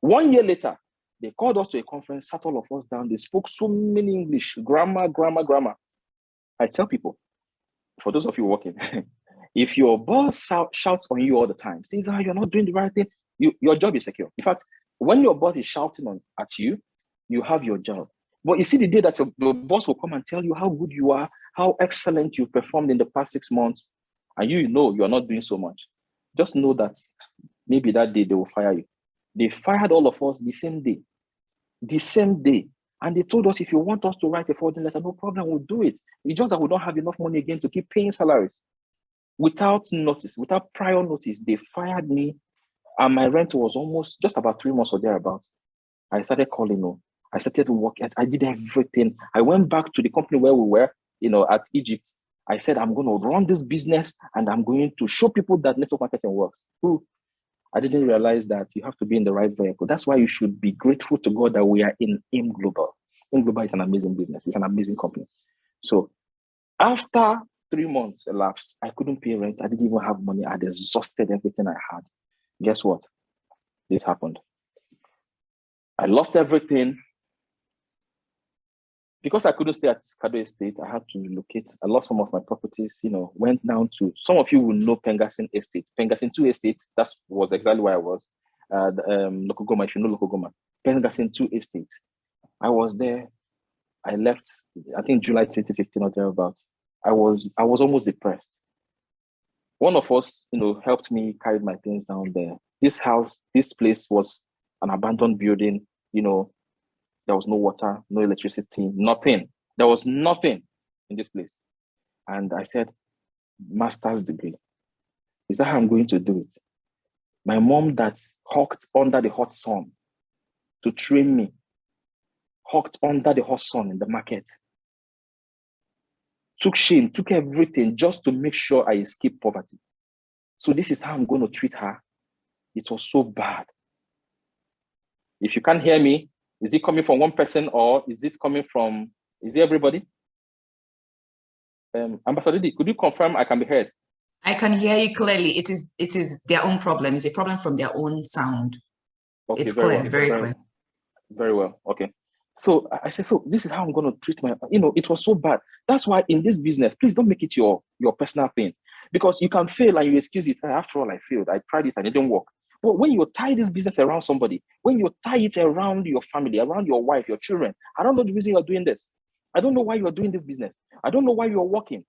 1 year later, they called us to a conference, sat all of us down. They spoke so many English, grammar. I tell people, for those of you working, if your boss shouts on you all the time, says, you're not doing the right thing, your job is secure. In fact, when your boss is shouting at you, you have your job. But you see the day that your boss will come and tell you how good you are, how excellent you've performed in the past 6 months, and you know you are not doing so much, just know that maybe that day they will fire you. They fired all of us the same day. And they told us, if you want us to write a forwarding letter, no problem, we'll do it. It's just that we don't have enough money again to keep paying salaries. Without notice, without prior notice, they fired me. And my rent was almost just about 3 months or thereabouts. I started calling. I started to work. I did everything. I went back to the company where we were, at Egypt. I said, I'm going to run this business and I'm going to show people that network marketing works. I didn't realize that you have to be in the right vehicle. That's why you should be grateful to God that we are in AIM Global. AIM Global is an amazing business. It's an amazing company. So after 3 months elapsed, I couldn't pay rent. I didn't even have money. I had exhausted everything I had. Guess what? This happened. I lost everything. Because I couldn't stay at Kado Estate, I had to relocate. I lost some of my properties, went down to, some of you will know Pengasin Estate. Pengasin 2 Estate, that was exactly where I was. Lokogoma, if you know Lokogoma. Pengasin 2 Estate. I was there. I left, I think July 2015 or thereabouts. I was almost depressed. One of us, helped me carry my things down there. This place was an abandoned building, there was no water, no electricity, nothing. There was nothing in this place. And I said, master's degree. Is that how I'm going to do it? My mom that's hawked under the hot sun to train me, hawked under the hot sun in the market, took shame, took everything just to make sure I escape poverty. So this is how I'm going to treat her. It was so bad. If you can't hear me, is it coming from one person or is it everybody? Ambassador D, could you confirm I can be heard? I can hear you clearly. It is their own problem. It's a problem from their own sound. Okay, it's clear, well. Very clear. Very well. Okay. So I said, so this is how I'm going to treat it was so bad. That's why in this business, please don't make it your personal thing, because you can fail and you excuse it. After all, I failed. I tried it and it didn't work. But when you tie this business around somebody, when you tie it around your family, around your wife, your children, I don't know the reason you're doing this. I don't know why you're doing this business. I don't know why you're working.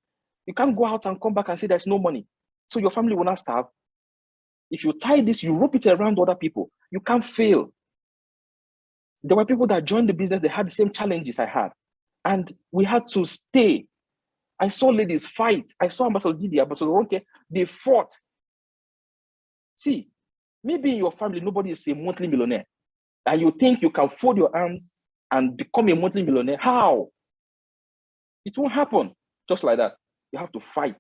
You can't go out and come back and say there's no money. So your family will not starve. If you tie this, you rope it around other people, you can't fail. There were people that joined the business, they had the same challenges I had. And we had to stay. I saw ladies fight. I saw Ambassador Didi, Ambassador Ronke, they fought. See, maybe in your family, nobody is a monthly millionaire. And you think you can fold your arms and become a monthly millionaire. How? It won't happen just like that. You have to fight.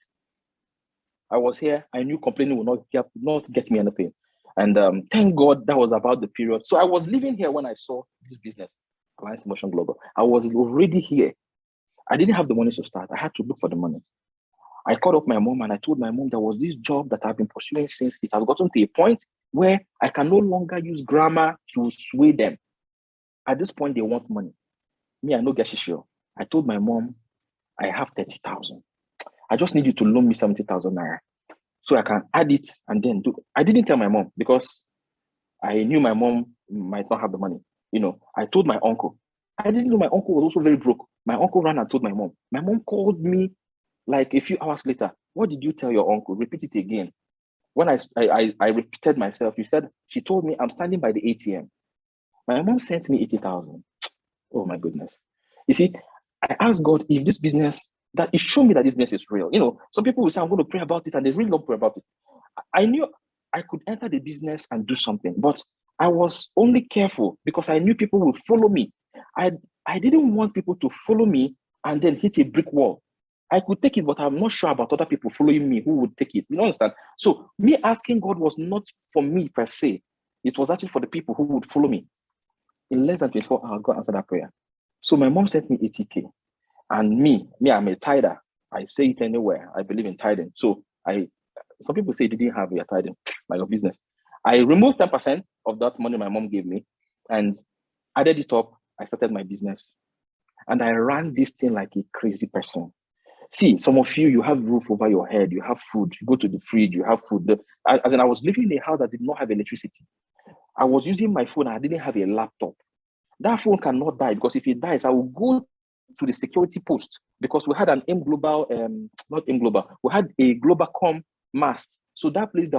I was here. I knew complaining would not get me anything. And thank God that was about the period. So I was living here when I saw this business, Alliance Motion Global. I was already here. I didn't have the money to start. I had to look for the money. I called up my mom and I told my mom there was this job that I've been pursuing since it has gotten to a point where I can no longer use grammar to sway them. At this point, they want money. Me, I know Gashishio. I told my mom, I have 30,000. I just need you to loan me 70,000 naira so I can add it and then do. I didn't tell my mom because I knew my mom might not have the money. I told my uncle. I didn't know my uncle was also very broke. My uncle ran and told my mom. My mom called me like a few hours later. What did you tell your uncle? Repeat it again. When I repeated myself, she told me I'm standing by the ATM. My mom sent me 80,000. Oh my goodness. You see, I asked God if this business, that it showed me that this business is real. Some people will say, I'm going to pray about it, and they really don't pray about it. I knew I could enter the business and do something, but I was only careful because I knew people would follow me. I didn't want people to follow me and then hit a brick wall. I could take it, but I'm not sure about other people following me who would take it. You understand? So me asking God was not for me per se. It was actually for the people who would follow me. In less than 24 hours, God answered that prayer. So my mom sent me 80K. And me, I'm a tither. I say it anywhere. I believe in tithing. So some people say you didn't have your tithing, like your business. I removed 10% of that money my mom gave me and added it up. I started my business. And I ran this thing like a crazy person. See, some of you have roof over your head, you have food, you go to the fridge, you have food. As in, I was living in a house that did not have electricity. I was using my phone, I didn't have a laptop. That phone cannot die because if it dies, I will go to the security post because we had an M Global, not M Global, we had a Globacom mast. So that place,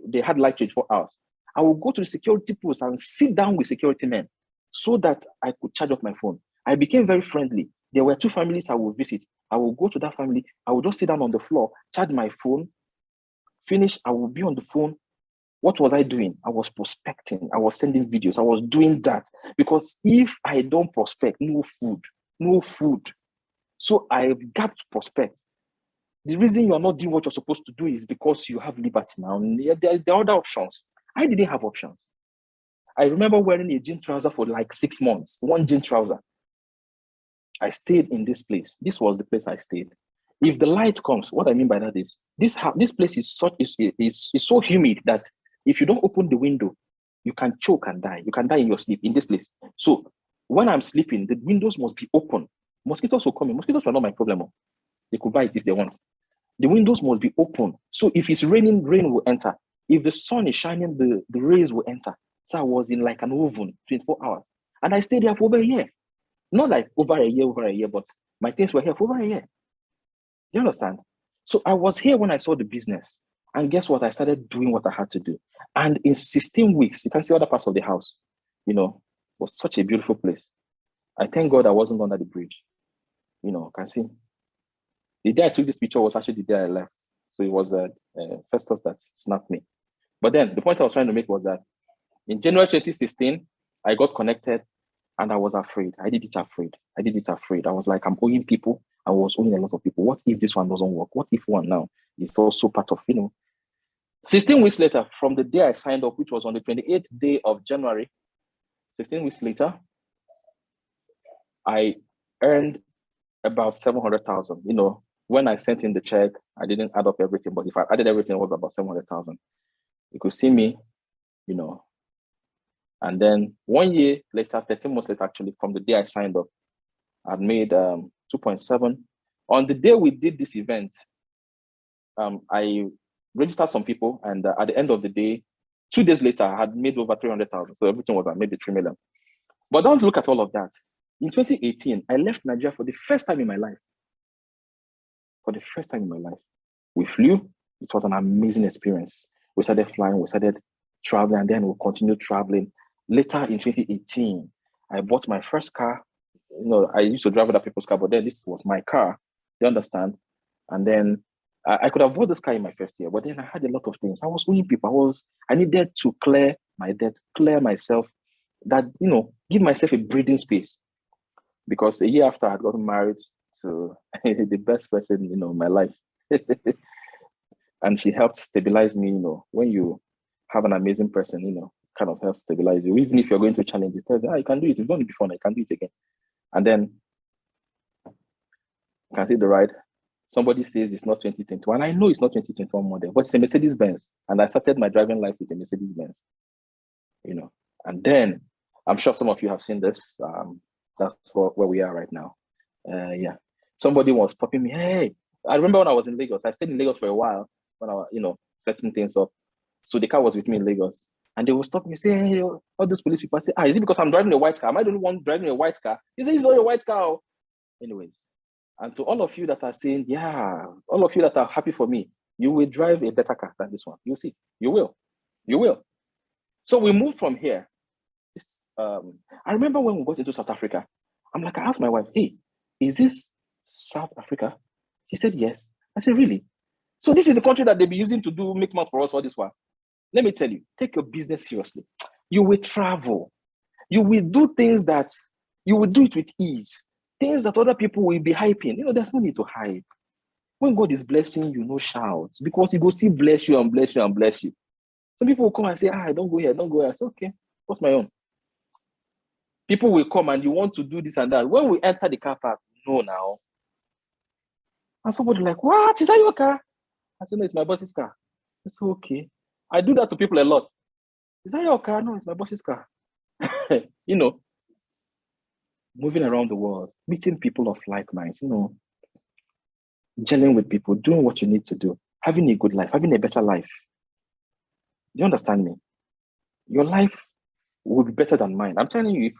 they had light 24 hours. I will go to the security post and sit down with security men so that I could charge up my phone. I became very friendly. There were 2 families I would visit. I will go to that family. I will just sit down on the floor, charge my phone, finish. I will be on the phone. What was I doing? I was prospecting. I was sending videos. I was doing that because if I don't prospect, no food. So I got to prospect. The reason you're not doing what you're supposed to do is because you have liberty now. There are other options. I didn't have options. I remember wearing a jean trouser for like 6 months, one jean trouser. I stayed in this place. This was the place I stayed. If the light comes, what I mean by that is this place is so humid that if you don't open the window, you can choke and die. You can die in your sleep in this place. So when I'm sleeping, the windows must be open. Mosquitoes will come in. Mosquitoes are not my problem. They could bite if they want. The windows must be open. So if it's raining, rain will enter. If the sun is shining, the rays will enter. So I was in like an oven, 24 hours. And I stayed there for over a year. Not like over a year, but my things were here for over a year. You understand? So I was here when I saw the business. And guess what? I started doing what I had to do. And in 16 weeks, you can see other parts of the house. You know, it was such a beautiful place. I thank God I wasn't under the bridge. You know, can see. The day I took this picture was actually the day I left. So it was Festus that snapped me. But then the point I was trying to make was that in January 2016, I got connected and I was afraid. I did it afraid. I was like, I'm owing people. I was owing a lot of people. What if this one doesn't work? What if one now is also part of, 16 weeks later, from the day I signed up, which was on the 28th day of January, 16 weeks later, I earned about 700,000. When I sent in the check, I didn't add up everything, but if I added everything, it was about 700,000. You could see me, and then 1 year later, 13 months later, actually, from the day I signed up, I'd made 2.7. On the day we did this event, I registered some people, and at the end of the day, 2 days later, I had made over 300,000. So everything was at maybe 3 million. But don't look at all of that. In 2018, I left Nigeria for the first time in my life. We flew. It was an amazing experience. We started flying, we started traveling, and then we continued traveling. Later in 2018, I bought my first car. I used to drive other people's car, but then this was my car. You understand? And then I could have bought this car in my first year, but then I had a lot of things. I was owing people. I needed to clear my debt, clear myself, that, give myself a breathing space. Because a year after I had gotten married to the best person, in my life. And she helped stabilize me, when you have an amazing person, kind of helps stabilize you. Even if you're going through challenges, tells you, you can do it. It's done it before, I can do it again. And then you can see the ride. Somebody says it's not 2021. I know it's not 2021 model, but it's a Mercedes-Benz. And I started my driving life with a Mercedes-Benz, And then I'm sure some of you have seen this. That's where we are right now. Yeah. Somebody was stopping me. Hey, I remember when I was in Lagos. I stayed in Lagos for a while when I was, setting things up. So the car was with me in Lagos. And they will stop me, say, hey, all those police people. I say, is it because I'm driving a white car? Am I the only one driving a white car? You say, it's not a white car. Anyways. And to all of you that are saying, yeah, all of you that are happy for me, you will drive a better car than this one. You'll see. You will. So we moved from here. I remember when we got into South Africa, I asked my wife, hey, is this South Africa? She said, yes. I said, really? So this is the country that they'll be using to make money for us all this while. Let me tell you, take your business seriously. You will travel. You will do things that you will do it with ease. Things that other people will be hyping. There's no need to hype. When God is blessing you, no shout. Because He will still bless you and bless you and bless you. Some people will come and say, don't go here, don't go here. I say, okay, what's my own? People will come and you want to do this and that. When we enter the car park, no now. And somebody like, what? Is that your car? I said, no, it's my boss's car. It's okay. I do that to people a lot. Is that your car? No, it's my boss's car. You know, moving around the world, meeting people of like minds, you know, gelling with people, doing what you need to do, having a good life, having a better life. Do you understand me? Your life will be better than mine. I'm telling you,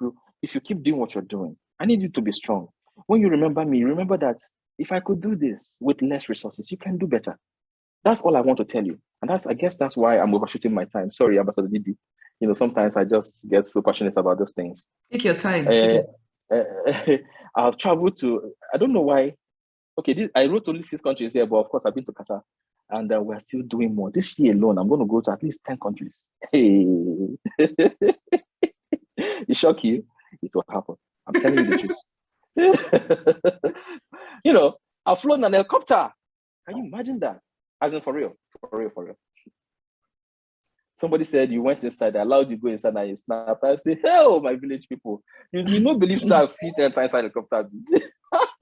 if you keep doing what you're doing, I need you to be strong. When you remember me, remember that if I could do this with less resources, you can do better. That's all I want to tell you. And I guess that's why I'm overshooting my time. Sorry, Ambassador Didi. You know, sometimes I just get so passionate about those things. Take your time. I've traveled to, I don't know why. Okay, I wrote only 6 countries here, but of course I've been to Qatar. And we're still doing more. This year alone, I'm going to go to at least 10 countries. Hey. It shock you? It will happen. I'm telling you the truth. You know, I've flown an helicopter. Can you imagine that? As in for real. Somebody said you went inside, they allowed you to go inside and you snapped. I said, hell, my village people. You don't believe sir feet enter inside the helicopter.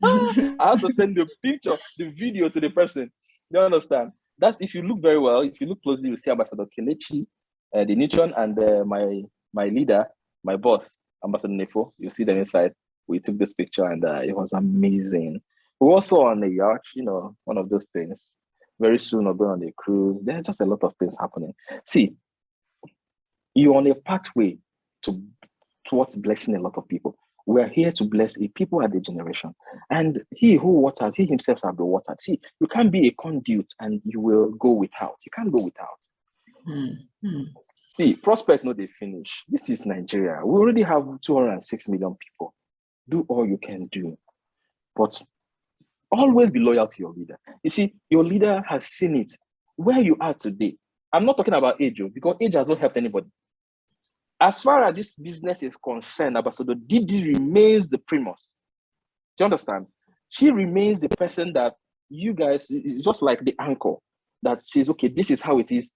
I have to send the picture, the video to the person. You understand? That's if you look very well, if you look closely, you see Ambassador Kelechi, the Nitron, and my leader, my boss, Ambassador Nefo. You see them inside. We took this picture and it was amazing. We were also on a yacht, you know, one of those things. Very soon we're going on a cruise. There's just a lot of things happening. See, you're on a pathway towards blessing a lot of people. We're here to bless a people at the generation. And he who waters, he himself shall be watered. See, you can't be a conduit and you will go without. You can't go without. See, prospect no they finish. This is Nigeria. We already have 206 million people. Do all you can do. But always be loyal to your leader. You see, your leader has seen it. Where you are today. I'm not talking about age, because age has not helped anybody. As far as this business is concerned, Ambassador Didi remains the primus. Do you understand? She remains the person that you guys, just like the anchor that says, okay, this is how it is,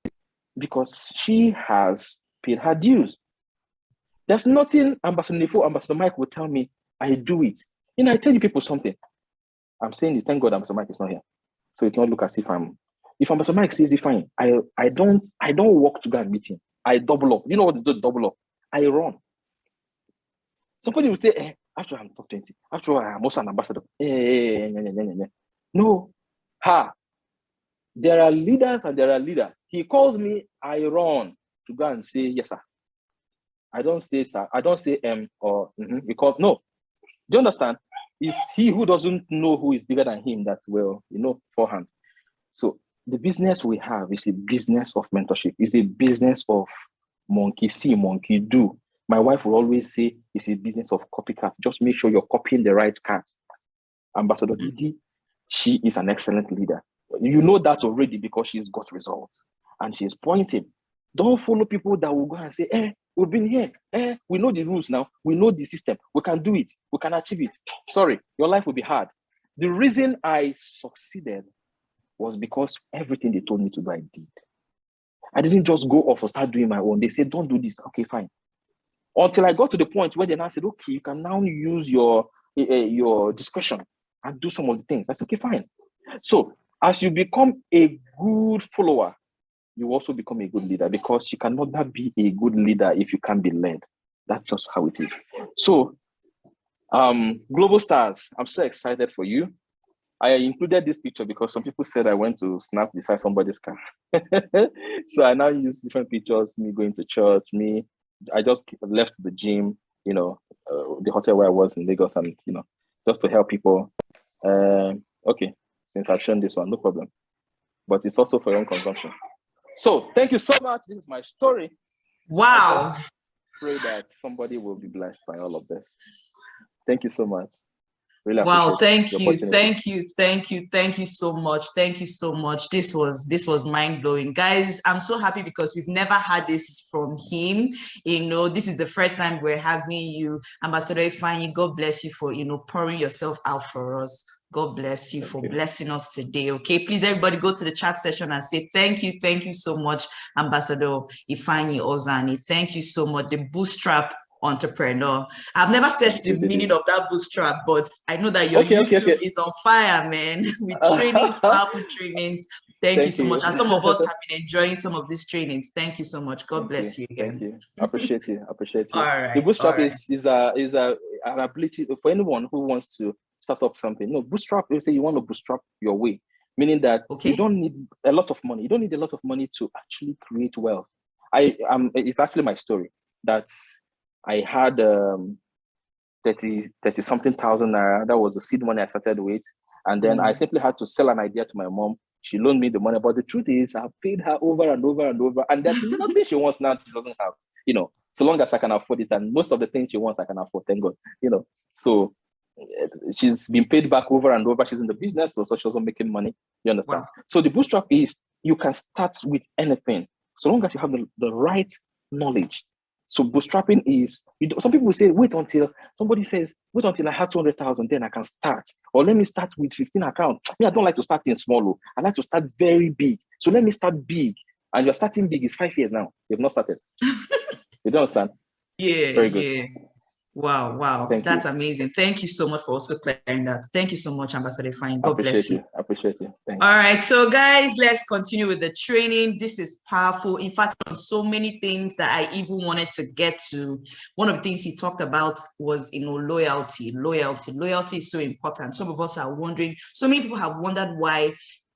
because she has paid her dues. There's nothing Ambassador Nefo, Ambassador Mike will tell me, I do it. You know, I tell you people something. I'm saying it, thank God Ambassador Mike is not here. So it not look as if Ambassador Mike says, fine, I don't walk to go and meet him. I double up. You know what to do, double up? I run. Somebody will say, after I'm top 20, after I'm also an ambassador. No. There are leaders and there are leaders. He calls me, I run to go and say, yes, sir. I don't say, sir. I don't say, or, because, no. Do you understand? It's he who doesn't know who is bigger than him that will, forehand. So the business we have is a business of mentorship. It's a business of monkey see, monkey do. My wife will always say it's a business of copycat. Just make sure you're copying the right cat. Ambassador Didi, she is an excellent leader. You know that already because she's got results. And she's pointing. Don't follow people that will go and say, we've been here. We know the rules now. We know the system. We can do it. We can achieve it. Sorry, your life will be hard. The reason I succeeded was because everything they told me to do, I did. I didn't just go off or start doing my own. They said, don't do this. Okay, fine. Until I got to the point where they now said, okay, you can now use your discretion and do some of the things. That's okay, fine. So as you become a good follower, you also become a good leader, because you cannot be a good leader if you can't be led. That's just how it is. So, Global Stars, I'm so excited for you. I included this picture because some people said I went to snap beside somebody's car. So I now use different pictures, me going to church, I just left the gym, the hotel where I was in Lagos, and, just to help people. Okay, since I've shown this one, no problem. But it's also for your own consumption. So thank you so much. This is my story. Wow. I pray that somebody will be blessed by all of this. Thank you so much. Really wow, thank you so much. Thank you so much. This was mind-blowing. Guys, I'm so happy because we've never had this from him. This is the first time we're having you, Ambassador Ifani. God bless you for pouring yourself out for us. God bless you for blessing us today. Okay, please everybody go to the chat session and say thank you so much, Ambassador Ifani Ozani. Thank you so much. The bootstrap entrepreneur. I've never searched the meaning of that bootstrap, but I know that your Okay. YouTube is on fire, man, with trainings, powerful trainings. Thank you so much. And some of us have been enjoying some of these trainings. Thank you so much. God bless you again. Thank you. Appreciate you. All right. The bootstrap is an ability for anyone who wants to start up something. No, bootstrap, you say you want to bootstrap your way, meaning that you don't need a lot of money. You don't need a lot of money to actually create wealth. It's actually my story that I had 30 something thousand naira. That was the seed money I started with. And then I simply had to sell an idea to my mom. She loaned me the money, but the truth is I've paid her over and over and over. And there's nothing she wants now she doesn't have, so long as I can afford it. And most of the things she wants, I can afford, thank God, So she's been paid back over and over. She's in the business, so she's also making money. You understand? Wow. So the bootstrap is you can start with anything, so long as you have the right knowledge. So bootstrapping is, some people will say, somebody says, wait until I have 200,000, then I can start. Or let me start with 15 accounts. I don't like to start in small. I like to start very big. So let me start big. And you're starting big is 5 years now. You've not started. You don't understand? Yeah. Very good. Yeah. Wow. That's amazing. Thank you so much for also clearing that. Thank you so much, Ambassador Ifani. God bless you. I appreciate you. Thanks. All right. So guys, let's continue with the training. This is powerful. In fact, on so many things that I even wanted to get to. One of the things he talked about was, loyalty. Loyalty is so important. Some of us are wondering, so many people have wondered why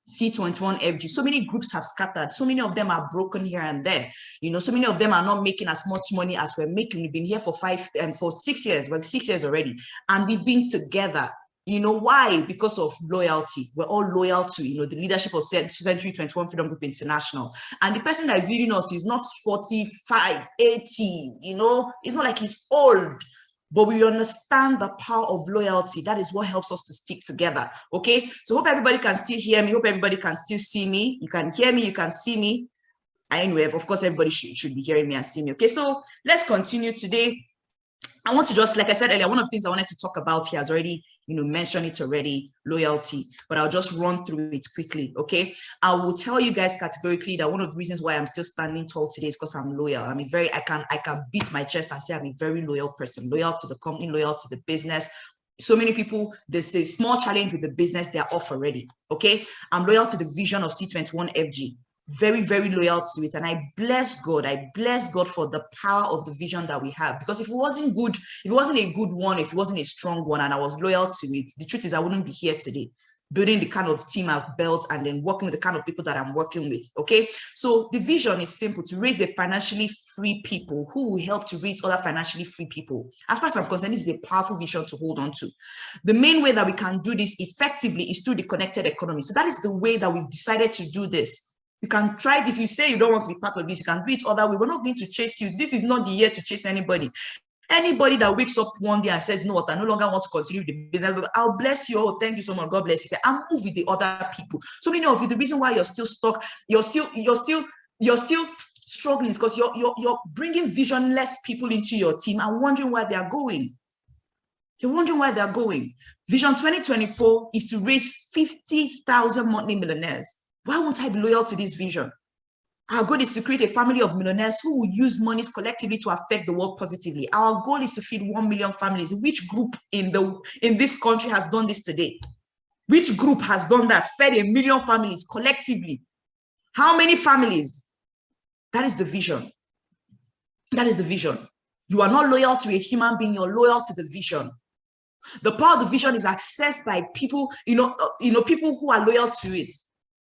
C21FG, so many groups have scattered, so many of them are broken here and there. So many of them are not making as much money as we're making. We've been here for 6 years, well, 6 years already, and we've been together. Why? Because of loyalty. We're all loyal to, the leadership of Century 21 Freedom Group International. And the person that is leading us is not 45, 80, it's not like he's old. But we understand the power of loyalty. That is what helps us to stick together. Okay. So hope everybody can still hear me. Hope everybody can still see me. You can hear me. You can see me. Anyway, of course, everybody should be hearing me and see me. Okay. So let's continue today. I want to just, like I said earlier, one of the things I wanted to talk about, he has already, mentioned it already, loyalty, but I'll just run through it quickly, okay? I will tell you guys categorically that one of the reasons why I'm still standing tall today is because I'm loyal. I can beat my chest and say I'm a very loyal person, loyal to the company, loyal to the business. So many people, there's a small challenge with the business, they're off already, okay? I'm loyal to the vision of C21FG. Very, very loyal to it. And I bless God for the power of the vision that we have. Because if it wasn't good, if it wasn't a good one, if it wasn't a strong one, and I was loyal to it, the truth is I wouldn't be here today, building the kind of team I've built and then working with the kind of people that I'm working with, okay? So the vision is simple: to raise a financially free people who will help to raise other financially free people. As far as I'm concerned, this is a powerful vision to hold on to. The main way that we can do this effectively is through the connected economy. So that is the way that we've decided to do this. You can try it. If you say you don't want to be part of this, you can do it other way. We're not going to chase you. This is not the year to chase anybody. Anybody that wakes up one day and says, "No, what, I no longer want to continue the business," I'll bless you. Oh, thank you so much. God bless you. I'll move with the other people. So many of you, the reason why you're still stuck, you're still struggling is because you're bringing visionless people into your team and wondering why they are going. You're wondering why they're going. Vision 2024 is to raise 50,000 monthly millionaires. Why won't I be loyal to this vision? Our goal is to create a family of millionaires who will use monies collectively to affect the world positively. Our goal is to feed 1 million families. Which group in this country has done this today? Which group has done that? Fed 1 million families collectively. How many families? That is the vision. That is the vision. You are not loyal to a human being, you're loyal to the vision. The power of the vision is accessed by people, people who are loyal to it.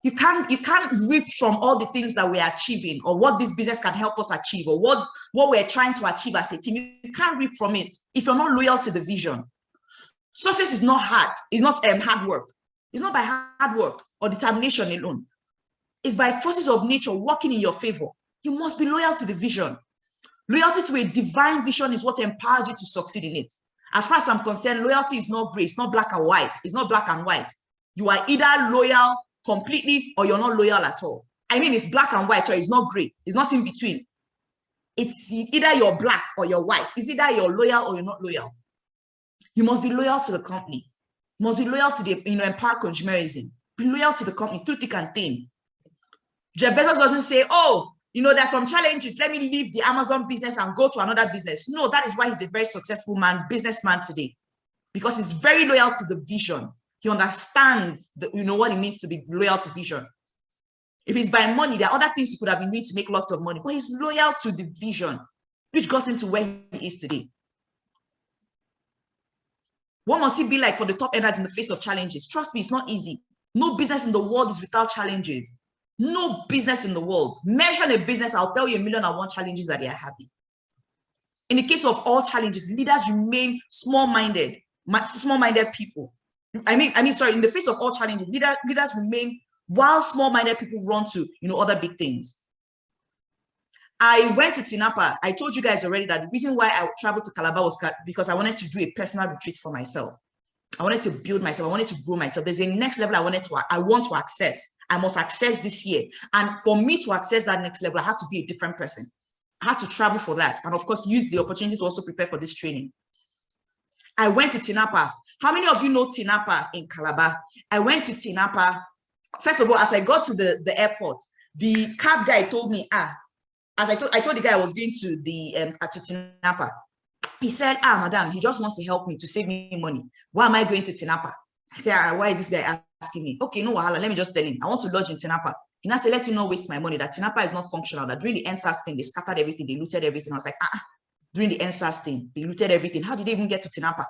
You can't reap from all the things that we're achieving or what this business can help us achieve or what we're trying to achieve as a team. You can't reap from it if you're not loyal to the vision. Success is not hard. It's not hard work. It's not by hard work or determination alone. It's by forces of nature working in your favor. You must be loyal to the vision. Loyalty to a divine vision is what empowers you to succeed in it. As far as I'm concerned, loyalty is not gray. It's not black and white. It's not black and white. You are either loyal completely or you're not loyal at all. I mean, it's black and white, so it's not gray. It's not in between. It's either you're black or you're white. It's either you're loyal or you're not loyal. You must be loyal to the company. You must be loyal to the empower consumerism. Be loyal to the company through thick and thin. Jeff Bezos doesn't say, "Oh, You know, there's some challenges. Let me leave the Amazon business and go to another business. No, that is why he's a very successful businessman today, because he's very loyal to the vision. He understands what it means to be loyal to vision. If it's by money, there are other things he could have been doing to make lots of money, but he's loyal to the vision, which got him to where he is today. What must it be like for the top earners in the face of challenges? Trust me, it's not easy. No business in the world is without challenges. No business in the world. Mention a business, I'll tell you 1,000,001 challenges that they are happy. In the case of all challenges, leaders remain small-minded people. In the face of all challenges, leaders remain, while small-minded people run to, other big things. I went to Tinapa. I told you guys already that the reason why I traveled to Calabar was because I wanted to do a personal retreat for myself. I wanted to build myself. I wanted to grow myself. There's a next level I want to access. I must access this year. And for me to access that next level, I have to be a different person. I had to travel for that. And of course, use the opportunity to also prepare for this training. I went to Tinapa. How many of you know Tinapa in Calabar? I went to Tinapa. First of all, as I got to the airport, the cab guy told me, as I told the guy I was going to Tinapa. He said, madam, he just wants to help me to save me money. Why am I going to Tinapa? I said, why is this guy asking me? Okay, no wahala, let me just tell him. I want to lodge in Tinapa. He now said, let him not waste my money, that Tinapa is not functional, that during the NSAS thing, they scattered everything, they looted everything. I was like, during the NSAS thing, they looted everything. How did they even get to Tinapa?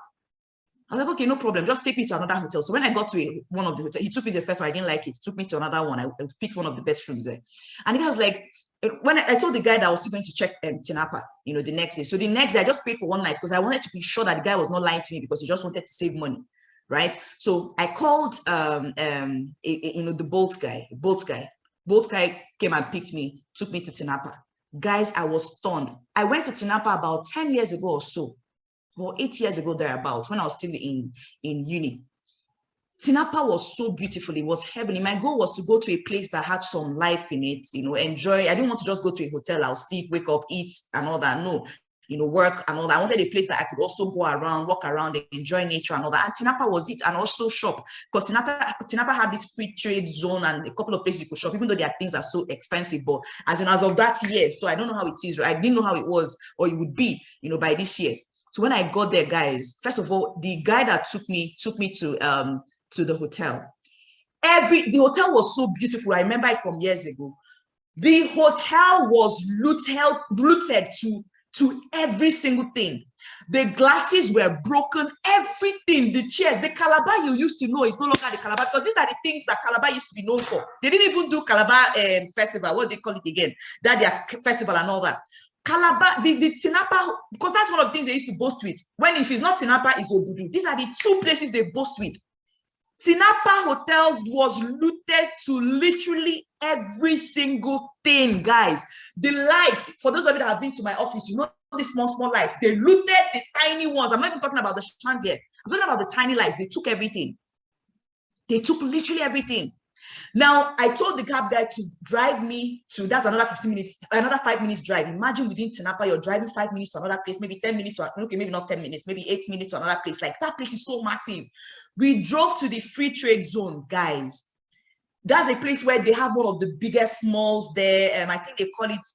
I was like, okay, no problem. Just take me to another hotel. So when I got to one of the hotels, he took me to the first one. I didn't like it. He took me to another one. I picked one of the best rooms there. And the guy was like, when I told the guy that I was still going to check Tinapa, the next day. So the next day, I just paid for one night because I wanted to be sure that the guy was not lying to me, because he just wanted to save money, right? So I called, the Bolt guy. Bolt guy came and picked me, took me to Tinapa. Guys, I was stunned. I went to Tinapa about 10 years ago or so, or 8 years ago thereabouts, when I was still in uni. Tinapa was so beautiful. It was heavenly. My goal was to go to a place that had some life in it, enjoy. I didn't want to just go to a hotel. I'll sleep, wake up, eat, and all that. No, work and all that. I wanted a place that I could also go around, walk around, enjoy nature and all that. And Tinapa was it. And also shop, because Tinapa had this free trade zone and a couple of places you could shop, even though their things are so expensive. But as of that year, so I don't know how it is. Right? I didn't know how it was or it would be, by this year. So when I got there, guys, first of all, the guy that took me to the hotel. The hotel was so beautiful. I remember it from years ago. The hotel was looted to every single thing. The glasses were broken, everything, the chairs, the Calabar you used to know is no longer the Calabar, because these are the things that Calabar used to be known for. They didn't even do Calabar festival, what do they call it again? That their festival and all that. Calabar, the Tinapa, because that's one of the things they used to boast with. If it's not Tinapa, it's Obudu. These are the two places they boast with. Tinapa Hotel was looted to literally every single thing, guys. The lights, for those of you that have been to my office, the small lights. They looted the tiny ones. I'm not even talking about the chandelier. I'm talking about the tiny lights. They took everything. They took literally everything. Now, I told the cab guy to drive me to, that's another 15 minutes, another 5 minutes drive. Imagine within Tinapa, you're driving 5 minutes to another place, maybe 10 minutes, okay, maybe not 10 minutes, maybe 8 minutes to another place. Like, that place is so massive. We drove to the free trade zone, guys. That's a place where they have one of the biggest malls there. I think they call it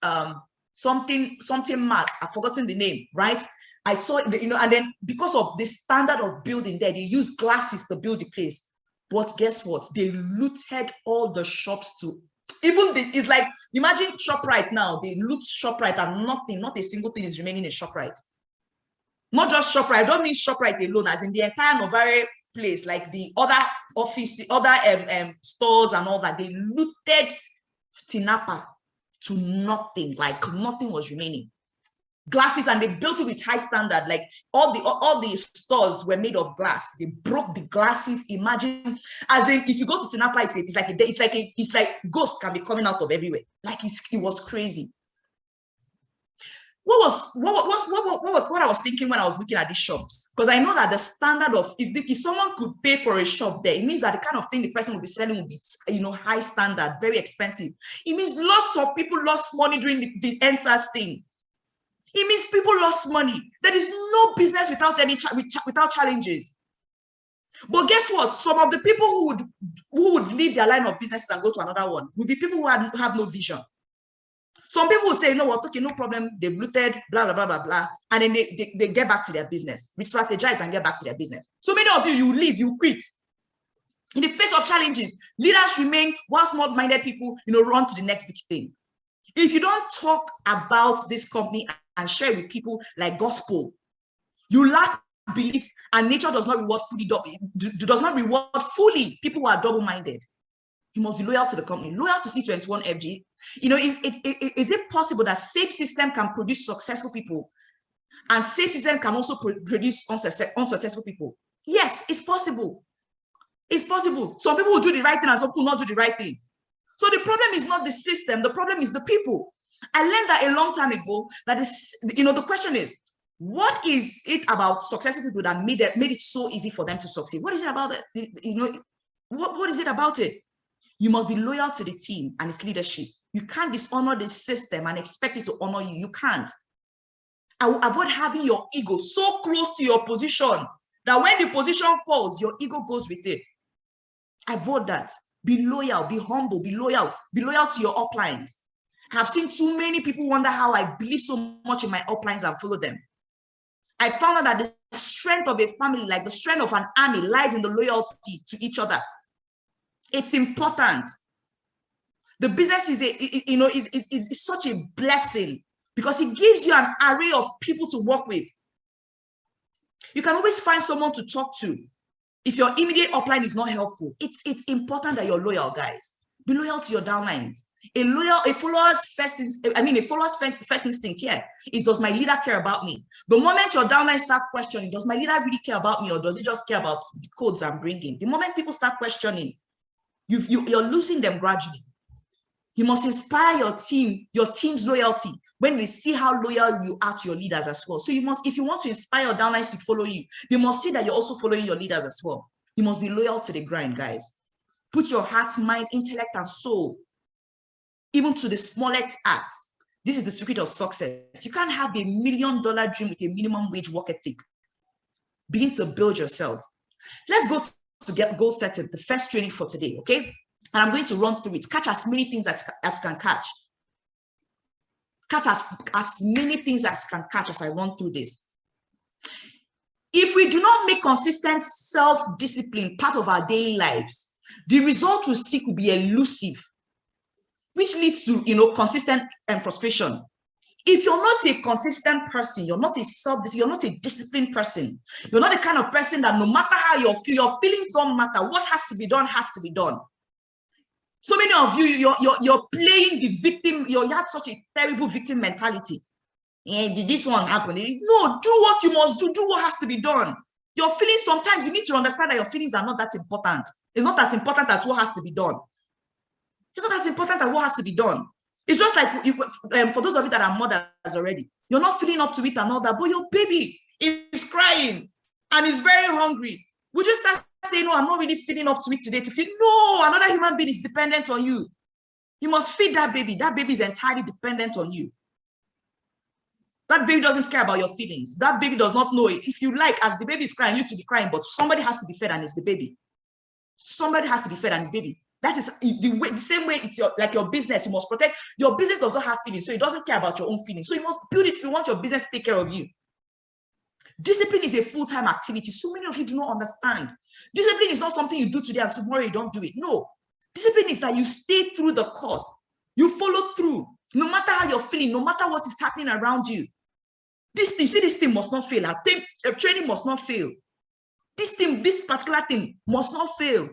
something mart. I've forgotten the name, right? I saw it, and then because of the standard of building there, they use glasses to build the place. But guess what? They looted all the shops too. It's like, imagine ShopRite now. They loot ShopRite and nothing, not a single thing is remaining in ShopRite. Not just ShopRite. I don't mean ShopRite alone, as in the entire Novare place, like the other office, other stores and all that. They looted Tinapa to nothing, like nothing was remaining. Glasses, and they built it with high standard. Like all the stores were made of glass. They broke the glasses. Imagine, as in, if you go to Tinapa, it's like ghosts can be coming out of everywhere. Like it was crazy. What I was thinking when I was looking at these shops? Because I know that the standard of if someone could pay for a shop there, it means that the kind of thing the person will be selling will be, high standard, very expensive. It means lots of people lost money during the NSAS thing. It means people lost money. There is no business without challenges. But guess what? Some of the people who would leave their line of businesses and go to another one would be people who have no vision. Some people will say, you know what, okay, no problem, they've looted, blah, blah, blah, blah, blah, and then they get back to their business, re-strategize and get back to their business. So many of you, you leave, you quit. In the face of challenges, leaders remain, while small-minded people, run to the next big thing. If you don't talk about this company and share with people like gospel, you lack belief, and nature does not reward fully people who are double-minded. You must be loyal to the company, loyal to C21FG. Is it possible that safe system can produce successful people and safe system can also produce unsuccessful people? Yes, it's possible. It's possible. Some people will do the right thing and some people will not do the right thing. So the problem is not the system, the problem is the people. I learned that a long time ago, that the question is, what is it about successful people that made it so easy for them to succeed? What is it about it? What is it about it? You must be loyal to the team and its leadership. You can't dishonor the system and expect it to honor you. You can't. I will avoid having your ego so close to your position that when the position falls, your ego goes with it. Avoid that. Be loyal, be humble, be loyal to your uplines. I've seen too many people wonder how I believe so much in my uplines and follow them. I found out that the strength of a family, like the strength of an army, lies in the loyalty to each other. It's important. The business is such a blessing because it gives you an array of people to work with. You can always find someone to talk to. If your immediate upline is not helpful, it's important that you're loyal, guys. Be loyal to your downlines. A follower's first instinct here is, does my leader care about me? The moment your downline start questioning, does my leader really care about me, or does he just care about the codes I'm bringing? The moment people start questioning, you're losing them gradually. You must inspire your team's loyalty when they see how loyal you are to your leaders as well. So if you want to inspire your downlines to follow you, they must see that you're also following your leaders as well. You must be loyal to the grind, guys. Put your heart, mind, intellect, and soul, even to the smallest acts. This is the secret of success. You can't have a $1 million dream with a minimum wage work ethic. Begin to build yourself. Let's go to get goal setting, the first training for today, okay? And I'm going to run through it. Catch as many things as can catch. Catch as many things as can catch as I run through this. If we do not make consistent self-discipline part of our daily lives, the result we seek will be elusive, which leads to consistent and frustration. If you're not a consistent person, you're not a disciplined person, you're not the kind of person that no matter how you feel, your feelings don't matter. What has to be done has to be done. So many of you, you're playing the victim. You have such a terrible victim mentality. And did this one happen? No, do what you must do. Do what has to be done. Your feelings, sometimes you need to understand that your feelings are not that important. It's not as important as what has to be done. It's not as important as what has to be done. It's just like, for those of you that are mothers already, you're not feeling up to it and all that, but your baby is crying and is very hungry. Would you start saying, no, I'm not really feeling up to it today to feed? No, another human being is dependent on you. You must feed that baby. That baby is entirely dependent on you. That baby doesn't care about your feelings. That baby does not know. If you like, as the baby is crying, you to be crying, but somebody has to be fed and it's the baby. Somebody has to be fed and it's baby. That is the same way it's like your business. You must protect. Your business does not have feelings, so it doesn't care about your own feelings. So you must build it if you want your business to take care of you. Discipline is a full-time activity. So many of you do not understand. Discipline is not something you do today and tomorrow you don't do it. No. Discipline is that you stay through the course. You follow through. No matter how you're feeling, no matter what is happening around you. This thing must not fail. Our training must not fail. This particular thing must not fail.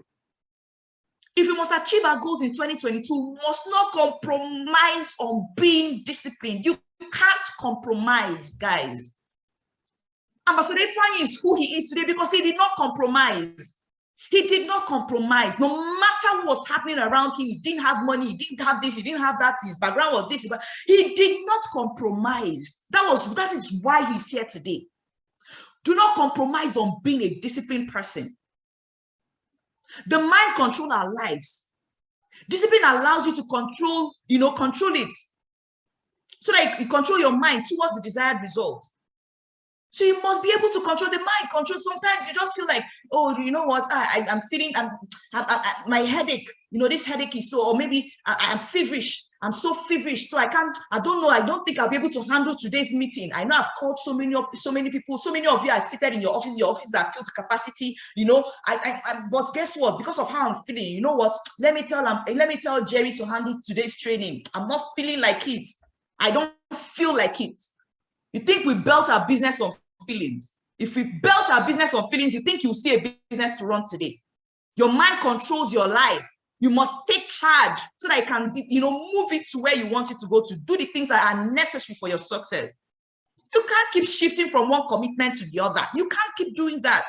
If we must achieve our goals in 2022, we must not compromise on being disciplined. You can't compromise, guys. Ambassador Ifani is who he is today because he did not compromise. He did not compromise. No matter what was happening around him, he didn't have money, he didn't have this, he didn't have that, his background was this, but he did not compromise. That is why he's here today. Do not compromise on being a disciplined person. The mind controls our lives. Discipline allows you to control it. So that you control your mind towards the desired result. So you must be able to control the mind. Sometimes you just feel like, oh, you know what? I'm feeling my headache. This headache is so, or maybe I'm feverish. I'm so feverish, so I don't think I'll be able to handle today's meeting. I know I've called so many people, so many of you are seated in your offices are filled to capacity, you know. But guess what? Because of how I'm feeling, you know what? Let me tell Jerry to handle today's training. I'm not feeling like it. I don't feel like it. You think we built our business on feelings? If we built our business on feelings, you think you'll see a business to run today? Your mind controls your life. You must take charge so that you can, you know, move it to where you want it to go, to do the things that are necessary for your success. You can't keep shifting from one commitment to the other. You can't keep doing that.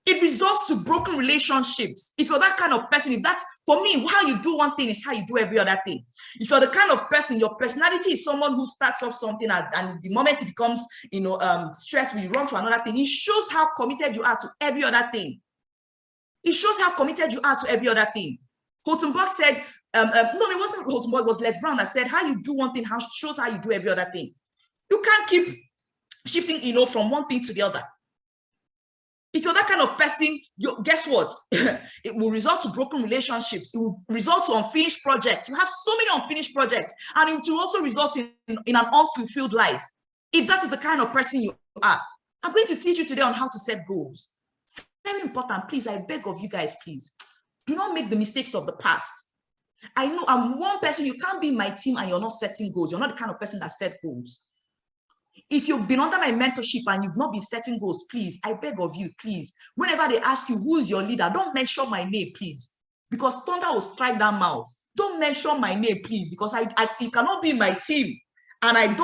It results to broken relationships. If you're that kind of person, if that's, for me, how you do one thing is how you do every other thing. If you're the kind of person, your personality is someone who starts off something and the moment it becomes, you know, stressful, you run to another thing. It shows how committed you are to every other thing. It shows how committed you are to every other thing. Holtenberg said, no, it wasn't Holtenberg, it was Les Brown that said, how you do one thing shows how you do every other thing. You can't keep shifting, you know, from one thing to the other. If you're that kind of person, guess what? It will result to broken relationships. It will result to unfinished projects. You have so many unfinished projects, and it will also result in an unfulfilled life. If that is the kind of person you are, I'm going to teach you today on how to set goals. Very important. Please, I beg of you guys, please, do not make the mistakes of the past. I know I'm one person. You can't be in my team and you're not setting goals. You're not the kind of person that sets goals. If you've been under my mentorship and you've not been setting goals, please, I beg of you, please, whenever they ask you who's your leader, don't mention my name, please, because thunder will strike that mouth. Don't mention my name, please, because you cannot be in my team and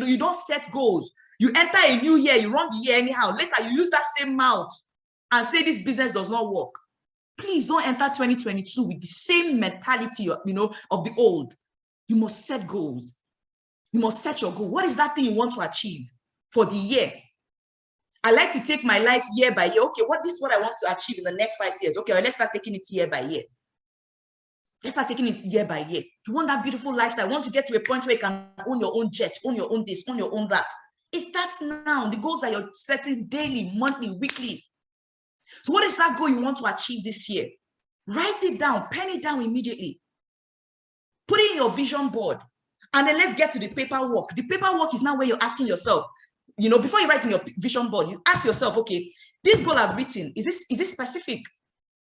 you don't set goals. You enter a new year, you run the year anyhow. Later, you use that same mouth and say this business does not work. Please don't enter 2022 with the same mentality, you know, of the old. You must set goals. You must set your goal. What is that thing you want to achieve for the year? I like to take my life year by year. Okay, this is what I want to achieve in the next 5 years. Okay, let's start taking it year by year. Let's start taking it year by year. You want that beautiful lifestyle. I want to get to a point where you can own your own jet, own your own this, own your own that. It starts now. The goals that you're setting daily, monthly, weekly. So what is that goal you want to achieve this year? Write it down, pen it down immediately. Put it in your vision board. And then let's get to the paperwork. The paperwork is now where you're asking yourself, you know, before you write in your vision board, you ask yourself, okay, this goal I've written, is this specific?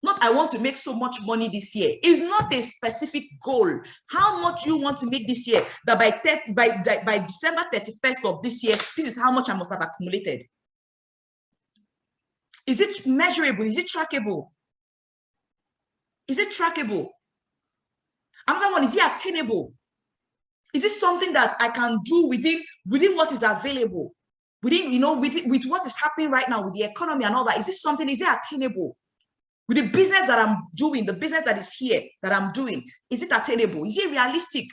Not I want to make so much money this year. It's not a specific goal. How much you want to make this year, that by December 31st of this year, this is how much I must have accumulated. Is it measurable? Is it trackable? Is it trackable? Another one, is it attainable? Is it something that I can do within what is available? Within, you know, with what is happening right now with the economy and all that? Is it attainable? With the business that I'm doing, the business that is here that I'm doing, is it attainable? Is it realistic?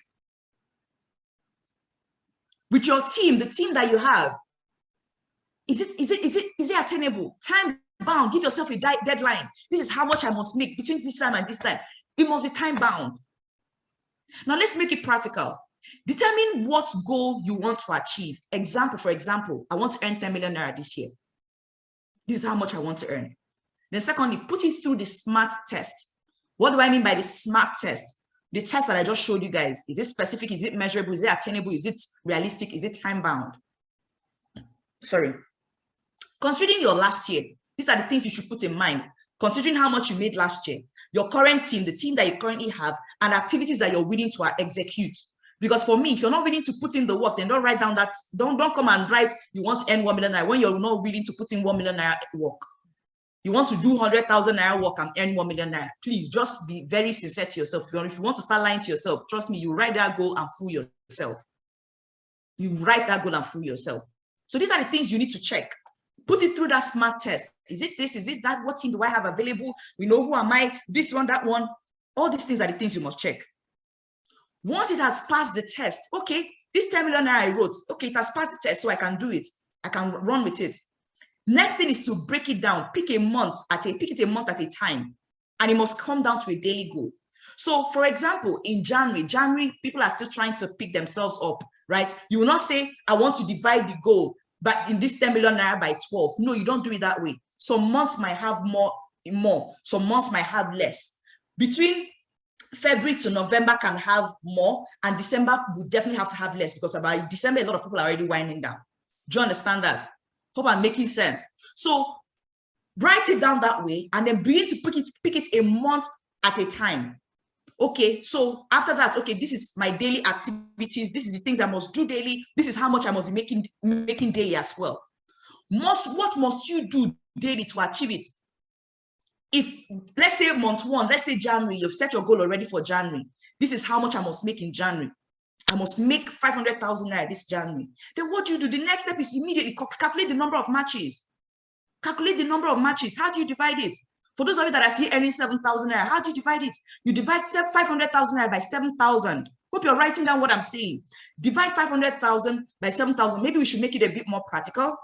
With your team, the team that you have, is it attainable? Time bound. Give yourself a deadline. This is how much I must make between this time and this time. It must be time bound. Now let's make it practical. Determine what goal you want to achieve. For example, I want to earn 10 million naira this year. This is how much I want to earn. Then secondly, put it through the SMART test. What do I mean by the SMART test? The test that I just showed you guys. Is it specific? Is it measurable? Is it attainable? Is it realistic? Is it time bound? Sorry. Considering your last year, these are the things you should put in mind. Considering how much you made last year, your current team, the team that you currently have, and activities that you're willing to execute. Because for me, if you're not willing to put in the work, then don't write down that, don't come and write you want to earn 1 million naira when you're not willing to put in 1 million naira work. You want to do 100,000 naira work and earn 1 million naira. Please just be very sincere to yourself. If you want to start lying to yourself, trust me, you write that goal and fool yourself. You write that goal and fool yourself. So these are the things you need to check. Put it through that SMART test. Is it this? Is it that? What team do I have available? We know who am I? This one, that one. All these things are the things you must check. Once it has passed the test, okay, this 10 million I wrote, okay, it has passed the test, so I can do it. I can run with it. Next thing is to break it down. Pick it a month at a time, and it must come down to a daily goal. So, for example, in January, people are still trying to pick themselves up, right? You will not say, I want to divide the goal, but in this 10 million naira by 12. No, you don't do it that way. Some months might have more. Some months might have less. Between February to November can have more, and December will definitely have to have less, because by December, a lot of people are already winding down. Do you understand that? Hope I'm making sense. So write it down that way, and then begin to pick it a month at a time. Okay, so after that, okay, this is my daily activities. This is the things I must do daily. This is how much I must be making daily as well. What must you do daily to achieve it? If, let's say month one, let's say January, you've set your goal already for January. This is how much I must make in January. I must make 500,000 naira this January. Then what do you do? The next step is immediately calculate the number of matches. Calculate the number of matches. How do you divide it? For those of you that are still earning 7,000 naira, how do you divide it? You divide 500,000 naira by 7,000. Hope you're writing down what I'm saying. Divide 500,000 by 7,000. Maybe we should make it a bit more practical.